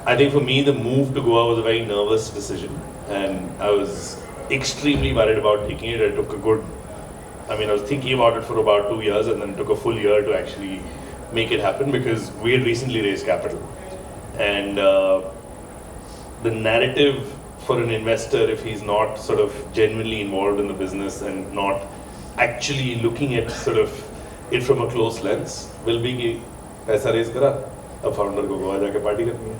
I think for me, the move to Goa was a very nervous decision, and I was extremely worried about taking it. I was thinking about it for about 2 years, and then took a full year to actually make it happen because we had recently raised capital. And the narrative for an investor, if he's not sort of genuinely involved in the business and not actually looking at sort of it from a close lens, will be कि पैसा raise करा, अब founder को गोवा जाके party करनी है.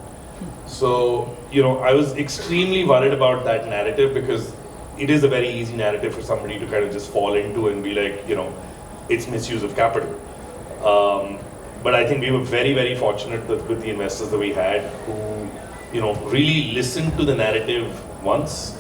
So, I was extremely worried about that narrative because it is a very easy narrative for somebody to kind of just fall into and be like, it's misuse of capital. But I think we were very, very fortunate with the investors that we had who, really listened to the narrative once.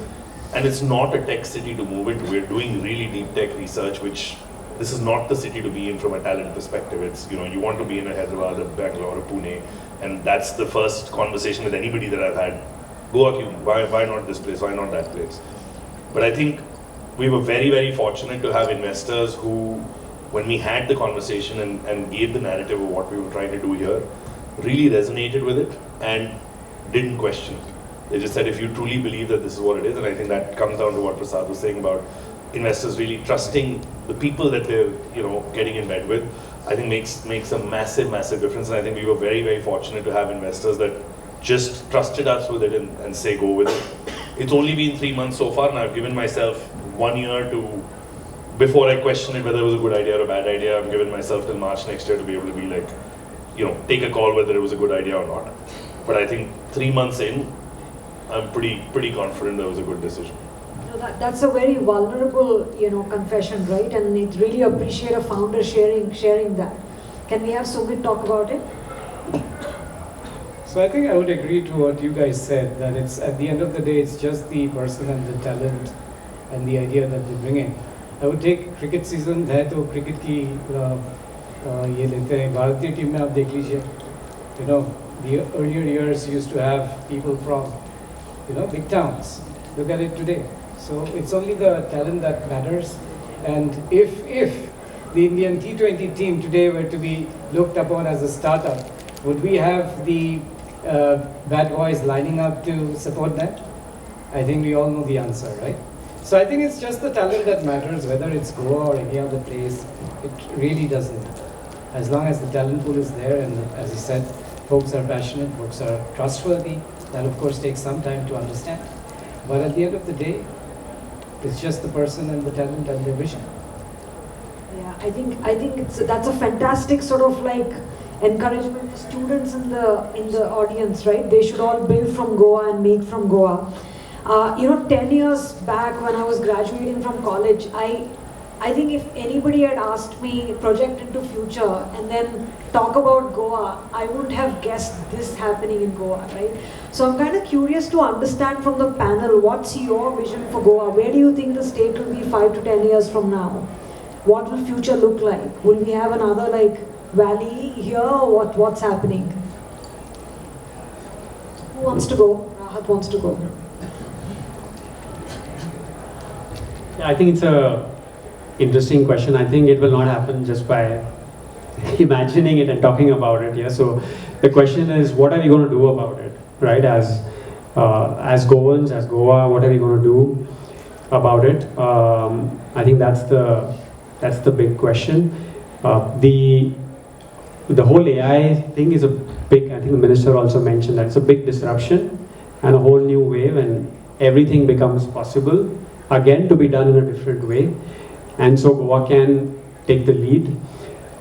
And it's not a tech city to move into. We're doing really deep tech research, which this is not the city to be in from a talent perspective. It's, you want to be in a Hyderabad, a Bangalore, a Pune. And that's the first conversation with anybody that I've had. Goa, why not this place? Why not that place? But I think we were very, very fortunate to have investors who, when we had the conversation and gave the narrative of what we were trying to do here, really resonated with it and didn't question it. They just said, if you truly believe that this is what it is, and I think that comes down to what Prasad was saying about investors really trusting the people that they're, getting in bed with, I think makes a massive, massive difference. And I think we were very, very fortunate to have investors that just trusted us with it and say, go with it. It's only been 3 months so far, and I've given myself 1 year before I question it whether it was a good idea or a bad idea. I'm giving myself till March next year to be able to be like, take a call whether it was a good idea or not. But I think 3 months in, I'm pretty confident that was a good decision. That's a very vulnerable, confession, right? And it's really appreciate a founder sharing that. Can we have Sumit talk about it? So I think I would agree to what you guys said, that it's at the end of the day, it's just the person and the talent and the idea that they bring in. I would take cricket season है तो cricket की ये लेते हैं भारतीय team में आप देख लीजिए, the earlier years used to have people from big towns. Look at it today. So it's only the talent that matters. And if the Indian T20 team today were to be looked upon as a startup, would we have the bad boys lining up to support them? I think we all know the answer, right? So I think it's just the talent that matters, whether it's Goa or any other place. It really doesn't matter. As long as the talent pool is there, and as he said, folks are passionate, folks are trustworthy. That of course takes some time to understand. But at the end of the day, it's just the person and the talent and their vision. Yeah, I think that's a fantastic sort of like encouragement for students in the audience, right? They should all build from Goa and make from Goa. 10 years back when I was graduating from college, I think if anybody had asked me project into future and then talk about Goa, I wouldn't have guessed this happening in Goa, right? So I'm kind of curious to understand from the panel, what's your vision for Goa? Where do you think the state will be 5 to 10 years from now? What will future look like? Will we have another valley here, or what's happening? Who wants to go? Rahat wants to go. I think it's a interesting question. I think it will not happen just by imagining it and talking about it. Yeah. So the question is, what are we going to do about it, right? As Goans, as Goa, what are we going to do about it? I think that's the big question. The whole AI thing is a big, I think the minister also mentioned that it's a big disruption and a whole new wave, and everything becomes possible again to be done in a different way. And so Goa can take the lead.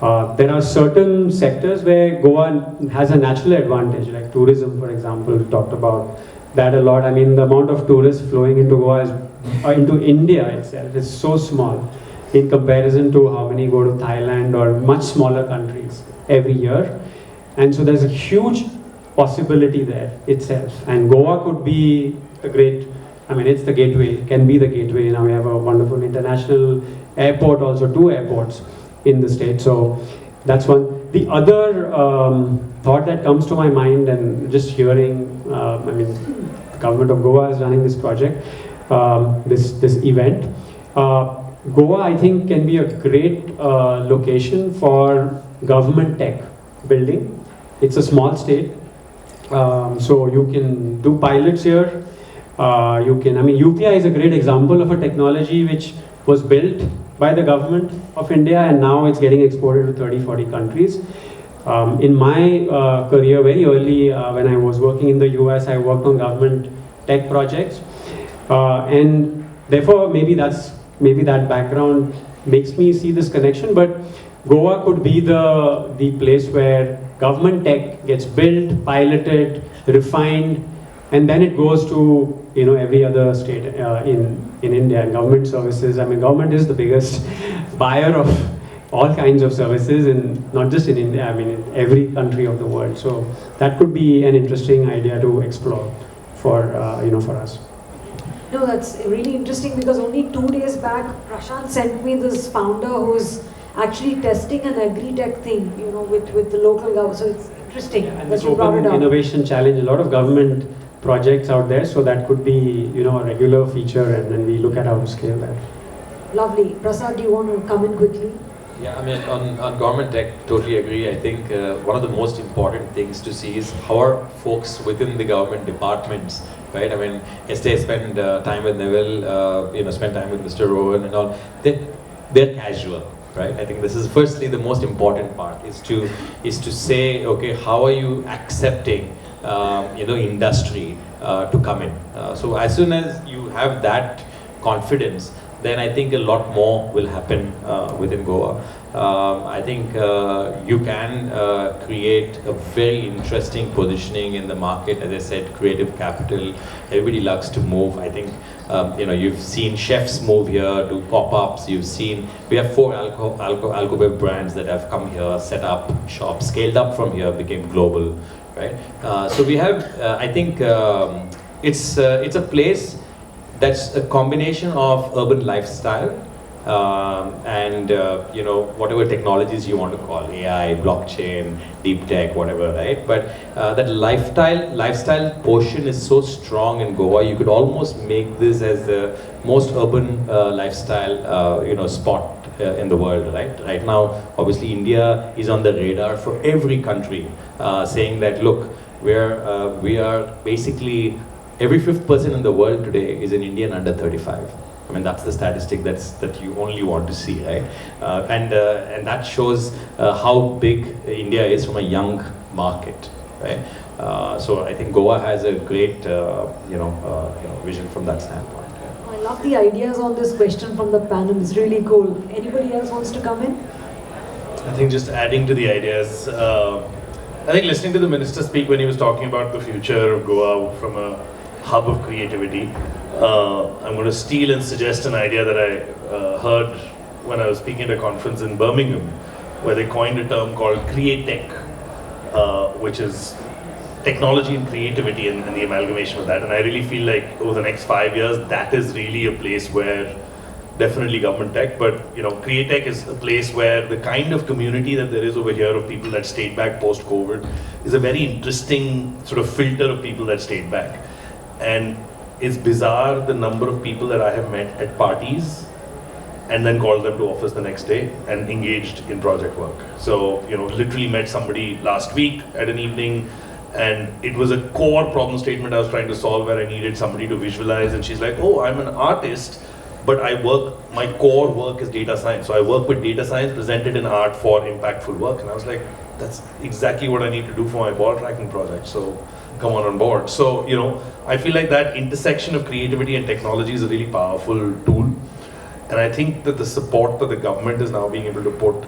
There are certain sectors where Goa has a natural advantage, like tourism, for example. We talked about that a lot. I mean, the amount of tourists flowing into Goa into India itself is so small in comparison to how many go to Thailand or much smaller countries every year. And so there's a huge possibility there itself. And Goa could be a great, I mean, it's the gateway, it can be the gateway. Now we have a wonderful international airport, also 2 airports in the state. So that's one. The other thought that comes to my mind, and just hearing, I mean, the government of Goa is running this project, this event. Goa, I think, can be a great location for government tech building. It's a small state, so you can do pilots here. You can, I mean, UPI is a great example of a technology which was built by the government of India, and now it's getting exported to 30, 40 countries. In my career, very early, when I was working in the US, I worked on government tech projects. And therefore, maybe that background makes me see this connection, but Goa could be the place where government tech gets built, piloted, refined, and then it goes to every other state in India. And government services, I mean, government is the biggest buyer of all kinds of services, and not just in India, I mean in every country of the world. So that could be an interesting idea to explore for for us. No, that's really interesting, because only 2 days back, Prashant sent me this founder who's actually testing an agri-tech thing, with the local government. So it's interesting And that this you brought it open up. innovation challenge, a lot of government projects out there, so that could be a regular feature, and then we look at how to scale that. Lovely. Prasad, do you want to come in quickly? Yeah, I mean, on government tech, totally agree. I think one of the most important things to see is how are folks within the government departments, right? I mean, yesterday I spent time with Neville, spent time with Mr. Rowan and all. They're casual, right? I think this is firstly the most important part, is to say, okay, how are you accepting, industry to come in? So as soon as you have that confidence, then I think a lot more will happen within Goa. I think you can create a very interesting positioning in the market. As I said, creative capital, everybody loves to move. I think, you've seen chefs move here, do pop-ups. We have 4 alcohol brands that have come here, set up shops, scaled up from here, became global, right? So we have, I think it's a place that's a combination of urban lifestyle and whatever technologies you want to call, AI, blockchain, deep tech, whatever, right? But that lifestyle portion is so strong in Goa. You could almost make this as the most urban lifestyle spot in the world, right? Right now, obviously, India is on the radar for every country, saying that, look, we are basically every 5th person in the world today is an Indian under 35. I mean, that's the statistic that you only want to see, right? And that shows how big India is from a young market, right? So I think Goa has a great, vision from that standpoint. I love the ideas on this question from the panel. It's really cool. Anybody else wants to come in? I think just adding to the ideas, I think listening to the minister speak when he was talking about the future of Goa from a hub of creativity, I'm going to steal and suggest an idea that I heard when I was speaking at a conference in Birmingham, where they coined a term called create tech, which is technology and creativity and the amalgamation of that. And I really feel like over the next 5 years, that is really a place where definitely government tech, but create tech is a place where the kind of community that there is over here of people that stayed back post-COVID is a very interesting sort of filter of people that stayed back. And it's bizarre the number of people that I have met at parties and then called them to office the next day and engaged in project work. So, literally met somebody last week at an evening, and it was a core problem statement I was trying to solve where I needed somebody to visualize, and she's like, oh, I'm an artist, but my core work is data science. So I work with data science presented in art for impactful work. And I was like, that's exactly what I need to do for my ball tracking project. So come on board. So, I feel like that intersection of creativity and technology is a really powerful tool. And I think that the support that the government is now being able to put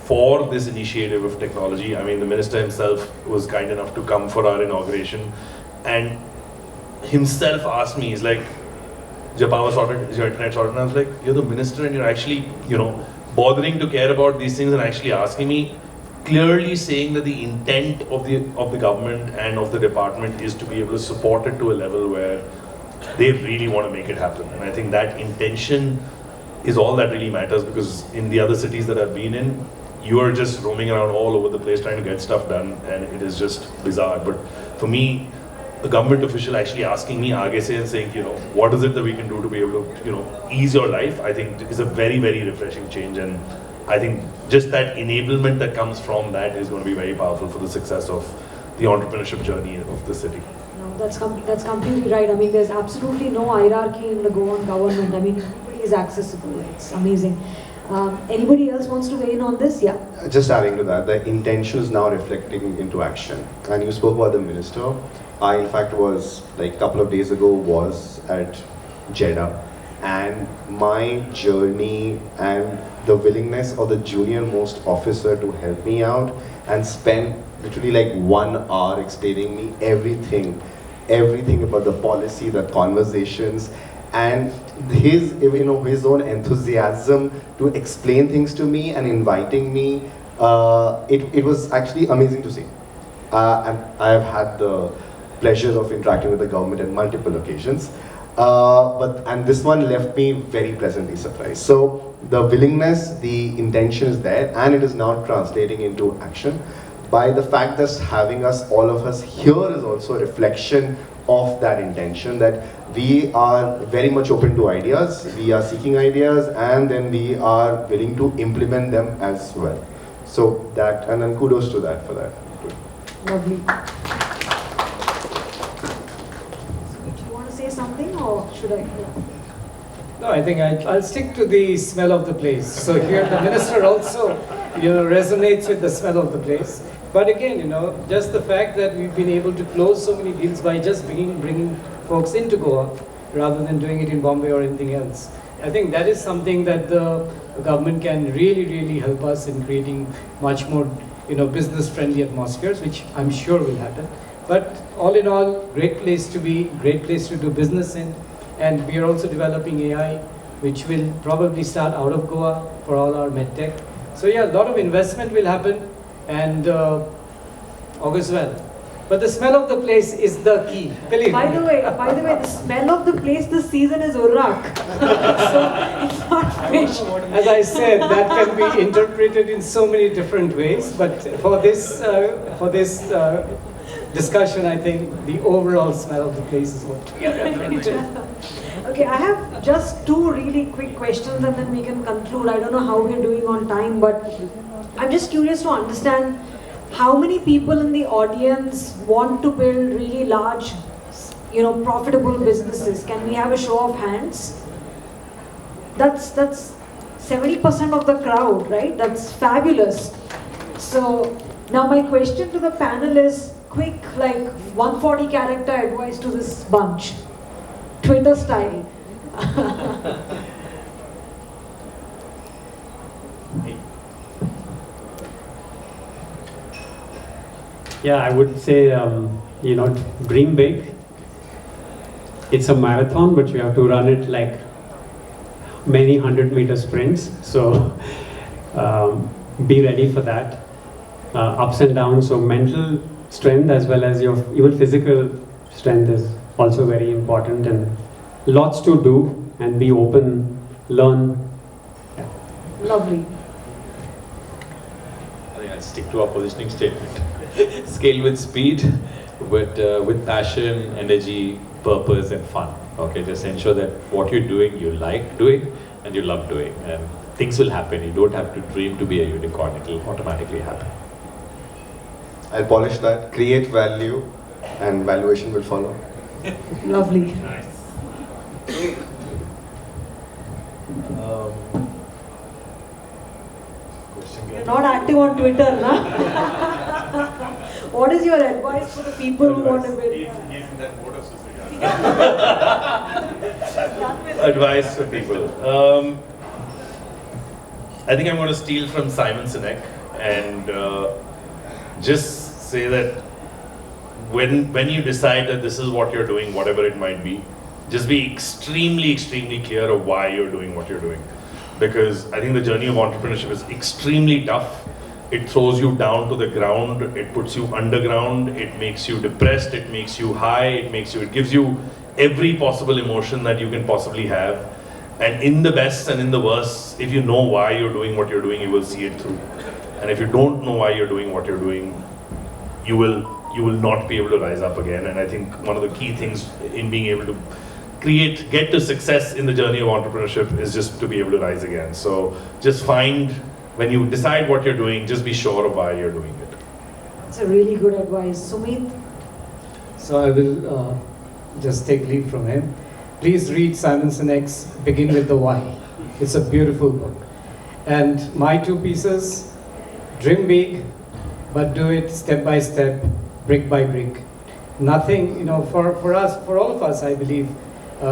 for this initiative of technology, I mean, the minister himself was kind enough to come for our inauguration and himself asked me, he's like, is your power sorted? Is your internet sorted? And I was like, you're the minister and you're actually, bothering to care about these things and actually asking me, clearly saying that the intent of the government and of the department is to be able to support it to a level where they really want to make it happen. And I think that intention is all that really matters, because in the other cities that I've been in, you are just roaming around all over the place trying to get stuff done, and it is just bizarre. But for me, a government official actually asking me aage se and saying, what is it that we can do to be able to, ease your life, I think is a very, very refreshing change. And I think just that enablement that comes from that is going to be very powerful for the success of the entrepreneurship journey of the city. No, that's completely right. I mean, there's absolutely no hierarchy in the Goan government. I mean, everybody is accessible. It's amazing. Anybody else wants to weigh in on this? Yeah. Just adding to that, the intention is now reflecting into action. And you spoke about the minister. I, in fact, was, like a couple of days ago, was at Jeddah. And my journey and the willingness of the junior most officer to help me out and spend literally like 1 hour explaining me everything about the policy, the conversations, and his own enthusiasm to explain things to me and inviting me. It was actually amazing to see. And I have had the pleasure of interacting with the government on multiple occasions. And this one left me very pleasantly surprised. So the willingness, the intention is there, and it is now translating into action. By the fact that having all of us here is also a reflection of that intention, that we are very much open to ideas, we are seeking ideas, and then we are willing to implement them as well. So that, and then kudos to that for that. Lovely. Something, or should I? Yeah. No, I think I'll stick to the smell of the place. So here the minister also, resonates with the smell of the place. But again, just the fact that we've been able to close so many deals by just bringing folks into Goa rather than doing it in Bombay or anything else. I think that is something that the government can really, really help us in creating much more, business-friendly atmospheres, which I'm sure will happen. But all in all, great place to be, great place to do business in. And we are also developing AI, which will probably start out of Goa for all our medtech. So yeah, a lot of investment will happen, and all is well. But the smell of the place is the key. Believe by me. the way, the smell of the place this season is urrak. So it's not fish. As I said, that can be interpreted in so many different ways. But for this discussion, I think the overall smell of the place is what we are referring to. Okay, I have just 2 really quick questions and then we can conclude. I don't know how we're doing on time, but I'm just curious to understand how many people in the audience want to build really large, profitable businesses. Can we have a show of hands? That's 70% of the crowd, right? That's fabulous. So now my question to the panel is, quick, like 140 character advice to this bunch, Twitter style. Yeah, I would say, dream big. It's a marathon, but you have to run it like many 100-meter sprints. So be ready for that. Ups and downs, so mental strength as well as your even physical strength is also very important, and lots to do, and be open, learn. Yeah. Lovely. I think I'll stick to our positioning statement. Scale with speed, with passion, energy, purpose, and fun. Okay, just ensure that what you're doing, you like doing, and you love doing, and things will happen. You don't have to dream to be a unicorn; it will automatically happen. I'll polish that, create value, and valuation will follow. Lovely. Nice. not active on Twitter, na? What is your advice for the people who want to build? He's in that mode of advice for people. I think I'm going to steal from Simon Sinek and just say that when you decide that this is what you're doing, whatever it might be, just be extremely clear of why you're doing what you're doing. Because I think the journey of entrepreneurship is extremely tough. It throws you down to the ground, it puts you underground, it makes you depressed, it makes you high, it gives you every possible emotion that you can possibly have. And in the best and in the worst, if you know why you're doing what you're doing, you will see it through. And if you don't know why you're doing what you're doing, you will not be able to rise up again. And I think one of the key things in being able to get to success in the journey of entrepreneurship is just to be able to rise again. So just when you decide what you're doing, just be sure of why you're doing it. That's a really good advice. Sumit? So I will just take lead from him. Please read Simon Sinek's Begin with the Why. It's a beautiful book. And my two pieces, dream big, but do it step by step, brick by brick. Nothing, for us, for all of us, I believe,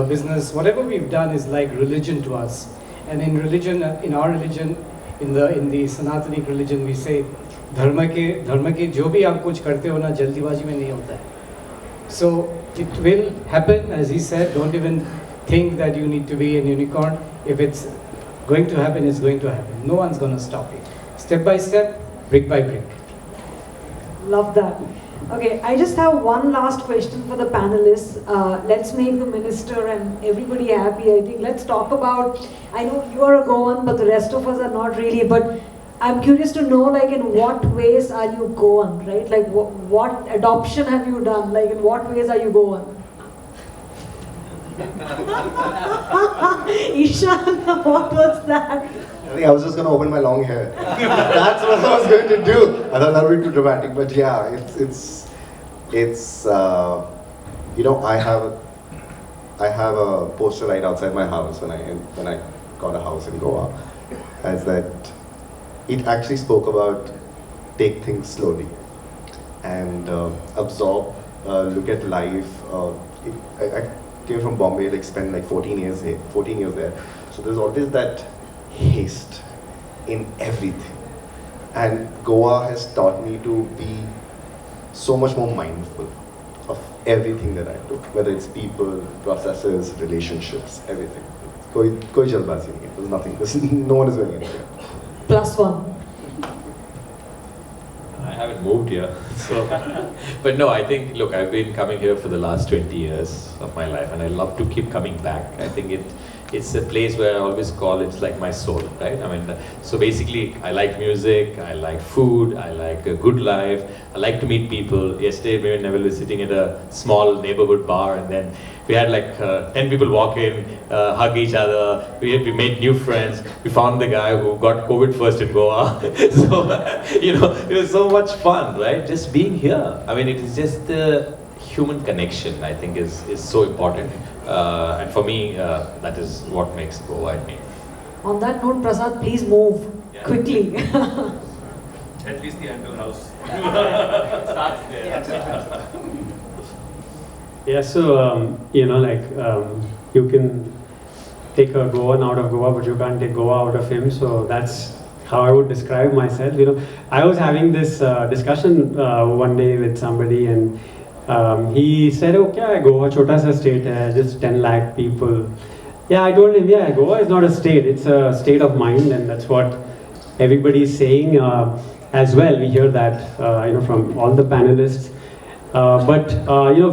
business, whatever we've done is like religion to us. And in religion, in our religion, in the Sanatanic religion, we say, dharma ke jo bhi aap kuch karte ho na, jaldibazi mein nahi hota hai. So it will happen, as he said. Don't even think that you need to be a unicorn. If it's going to happen, it's going to happen. No one's going to stop it. Step by step, brick by brick. Love that. Okay, I just have one last question for the panelists. Let's make the minister and everybody happy. I think let's talk about, I know you are a Goan, but the rest of us are not really. But I'm curious to know, like, in what ways are you Goan, right? Like, what adoption have you done? Like, in what ways are you Goan? Ishan, what was that? I think I was just going to open my long hair. That's what I was going to do. I thought that would be too dramatic, but yeah, it's I have a poster right outside my house when I got a house in Goa, as that it actually spoke about take things slowly and absorb, look at life. I came from Bombay, like spent like 14 years there. So there's always that haste in everything. And Goa has taught me to be so much more mindful of everything that I do, whether it's people, processes, relationships, everything. Koi jalbazi nahi hai. There's nothing. No one is going anywhere. +1. I haven't moved here, so. But no, I think, look, I've been coming here for the last 20 years of my life, and I love to keep coming back. I think it's a place where I always call it's like my soul, right? I mean, so basically, I like music, I like food, I like a good life, I like to meet people. Yesterday, me and Neville were sitting at a small neighborhood bar, and then we had like 10 people walk in, hug each other. We made new friends. We found the guy who got COVID first in Goa. So, it was so much fun, right? Just being here. I mean, it is just the human connection, I think, is so important. And for me, that is what makes Goa at me. On that note, Prasad, please move quickly. At least the Angle House. Starts there. Yeah, so, you can take a Goan out of Goa, but you can't take Goa out of him. So that's how I would describe myself. I was having this discussion one day with somebody, and he said, okay, Goa chota sa state hai, just 10 lakh people. Yeah, I told him, yeah, Goa is not a state, it's a state of mind, and that's what everybody is saying as well. We hear that, from all the panelists. But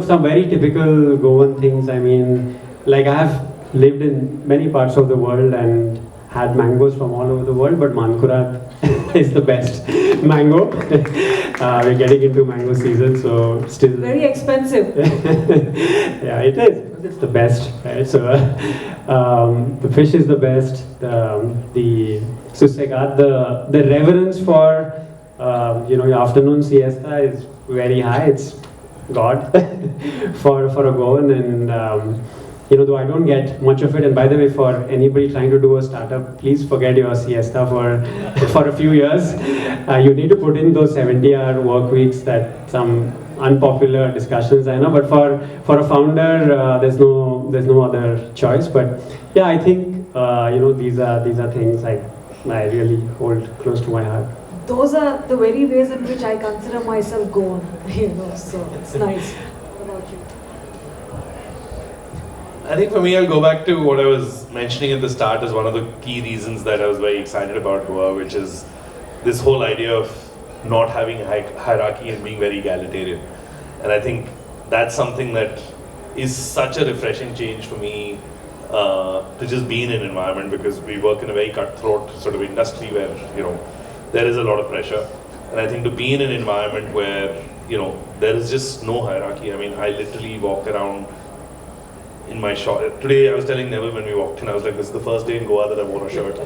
some very typical Goan things. I mean, like I have lived in many parts of the world and had mangoes from all over the world, but Mankurat is the best mango. We're getting into mango season, so still Very expensive. yeah, it is. It's the best, right? So the fish is the best. The sussegat, the reverence for your afternoon siesta is very high. It's God for a Goan, and though I don't get much of it. And by the way, for anybody trying to do a startup, please forget your siesta for for a few years. You need to put in those 70-hour work weeks. That some unpopular discussions, I know, but for a founder, there's no other choice. But yeah, I think these are things I really hold close to my heart. Those are the very ways in which I consider myself gone, so it's nice. What about you? I think for me, I'll go back to what I was mentioning at the start as one of the key reasons that I was very excited about Goa, which is this whole idea of not having hierarchy and being very egalitarian. And I think that's something that is such a refreshing change for me to just be in an environment, because we work in a very cutthroat sort of industry where, there is a lot of pressure. And I think to be in an environment where, there is just no hierarchy. I mean, I literally walked around in my short. Today I was telling Neville when we walked in, I was like, this is the first day in Goa that I wore a shirt.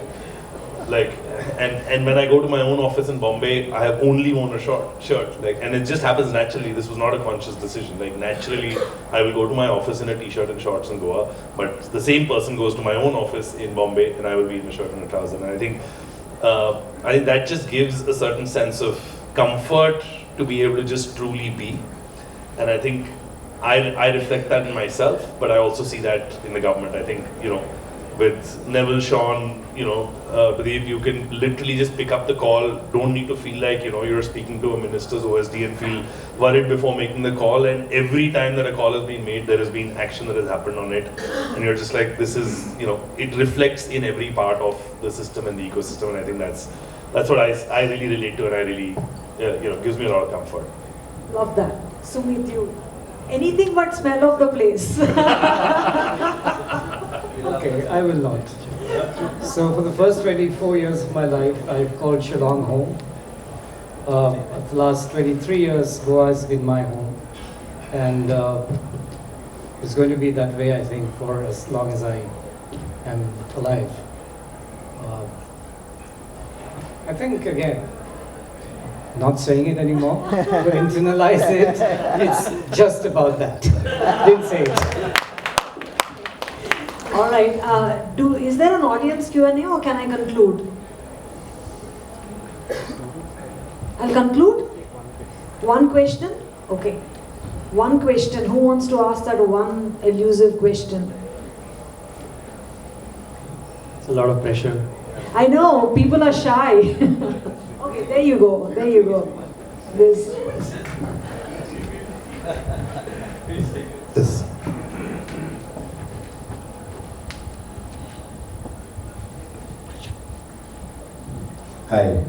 Like, and when I go to my own office in Bombay, I have only worn a shirt. Like, and it just happens naturally. This was not a conscious decision. Like, naturally, I will go to my office in a t-shirt and shorts in Goa, but the same person goes to my own office in Bombay, and I will be in a shirt and a trouser. And I think that just gives a certain sense of comfort to be able to just truly be. And I think I reflect that in myself, but I also see that in the government. I think, with Neville, Sean, Pradeep, you can literally just pick up the call, don't need to feel like, you're speaking to a minister's OSD and feel worried before making the call. And every time that a call has been made, there has been action that has happened on it. And you're just like, this is, it reflects in every part of the system and the ecosystem. And I think that's what I really relate to, and I really, gives me a lot of comfort. Love that. Sumit, you. Anything but smell of the place. Okay, I will not. So for the first 24 years of my life, I've called Shillong home. For the last 23 years, Goa has been my home. And it's going to be that way, I think, for as long as I am alive. I think, again, not saying it anymore, to internalize it, it's just about that. Didn't say it. All right. Is there an audience Q&A, or can I conclude? I'll conclude. One question? Okay. One question. Who wants to ask that one elusive question? It's a lot of pressure. I know, people are shy. Okay, there you go. There you go. This. Hi.